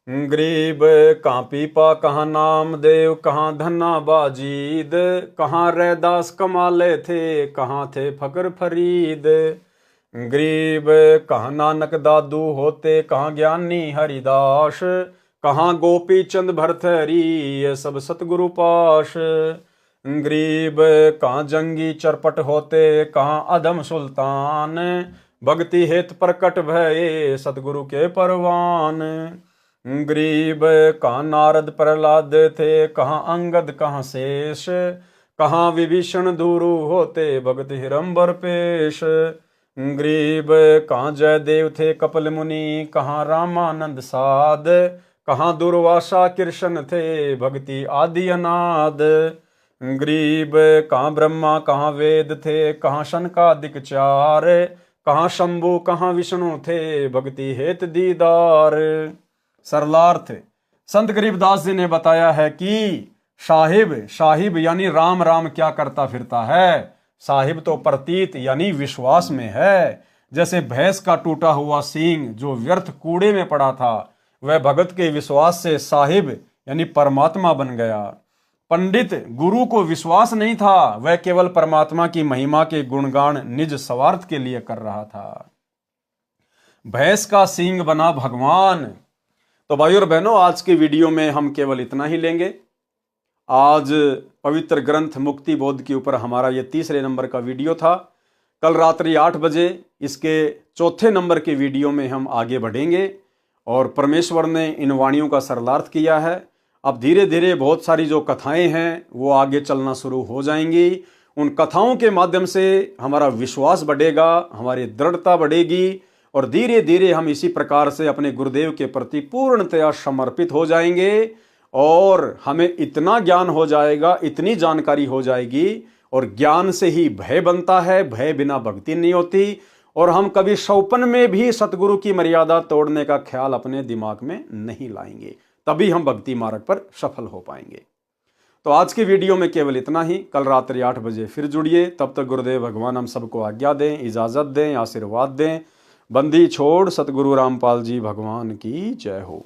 गरीब कहाँ पीपा कहाँ नामदेव, कहाँ धन्ना बाजीद, कहाँ रैदास कमाले थे, कहाँ थे फकर फरीद। गरीब कहाँ नानक दादू होते, कहाँ ज्ञानी हरिदास, कहाँ गोपी चंद भरथरी, ये सब सतगुरु पाश। गरीब कहाँ जंगी चरपट होते, कहाँ अधम सुल्तान, भक्ति हेत प्रकट भये सतगुरु के परवान। गरीब कहाँ नारद प्रहलाद थे, कहाँ अंगद कहाँ शेष, कहाँ विभीषण धुरु होते, भगत हिरंबर पेश। गरीब कहाँ जयदेव थे कपिल मुनि, कहाँ रामानंद साध, कहाँ दुर्वासा कृष्ण थे, भक्ति आदि अनाद। गरीब कहाँ ब्रह्मा कहाँ वेद थे, कहाँ शनकादिक चार, कहाँ शंभु कहाँ विष्णु थे, भक्ति हेत दीदार। सरलार्थ संत गरीबदास जी ने बताया है कि साहिब यानी राम राम क्या करता फिरता है। साहिब तो प्रतीत यानी विश्वास में है। जैसे भैंस का टूटा हुआ सींग जो व्यर्थ कूड़े में पड़ा था, वह भगत के विश्वास से साहिब यानी परमात्मा बन गया। पंडित गुरु को विश्वास नहीं था, वह केवल परमात्मा की महिमा के गुणगान निज स्वार्थ के लिए कर रहा था। भैंस का सींग बना भगवान। तो भाइयों और बहनों, आज के वीडियो में हम केवल इतना ही लेंगे। आज पवित्र ग्रंथ मुक्ति बोध के ऊपर हमारा ये 3रे नंबर का वीडियो था। कल रात्रि 8 बजे इसके 4थे नंबर के वीडियो में हम आगे बढ़ेंगे और परमेश्वर ने इन वाणियों का सरलार्थ किया है। अब धीरे धीरे बहुत सारी जो कथाएं हैं वो आगे चलना शुरू हो जाएंगी। उन कथाओं के माध्यम से हमारा विश्वास बढ़ेगा, हमारी दृढ़ता बढ़ेगी और धीरे धीरे हम इसी प्रकार से अपने गुरुदेव के प्रति पूर्णतया समर्पित हो जाएंगे और हमें इतना ज्ञान हो जाएगा, इतनी जानकारी हो जाएगी। और ज्ञान से ही भय बनता है, भय बिना भक्ति नहीं होती। और हम कभी शौपन में भी सतगुरु की मर्यादा तोड़ने का ख्याल अपने दिमाग में नहीं लाएंगे, तभी हम भक्ति मार्ग पर सफल हो पाएंगे। तो आज के वीडियो में केवल इतना ही। कल रात्रि 8 बजे फिर जुड़िए। तब तक गुरुदेव भगवान हम सबको आज्ञा दें, इजाजत दें, आशीर्वाद दें। बंदी छोड़ सतगुरु रामपाल जी भगवान की जय हो।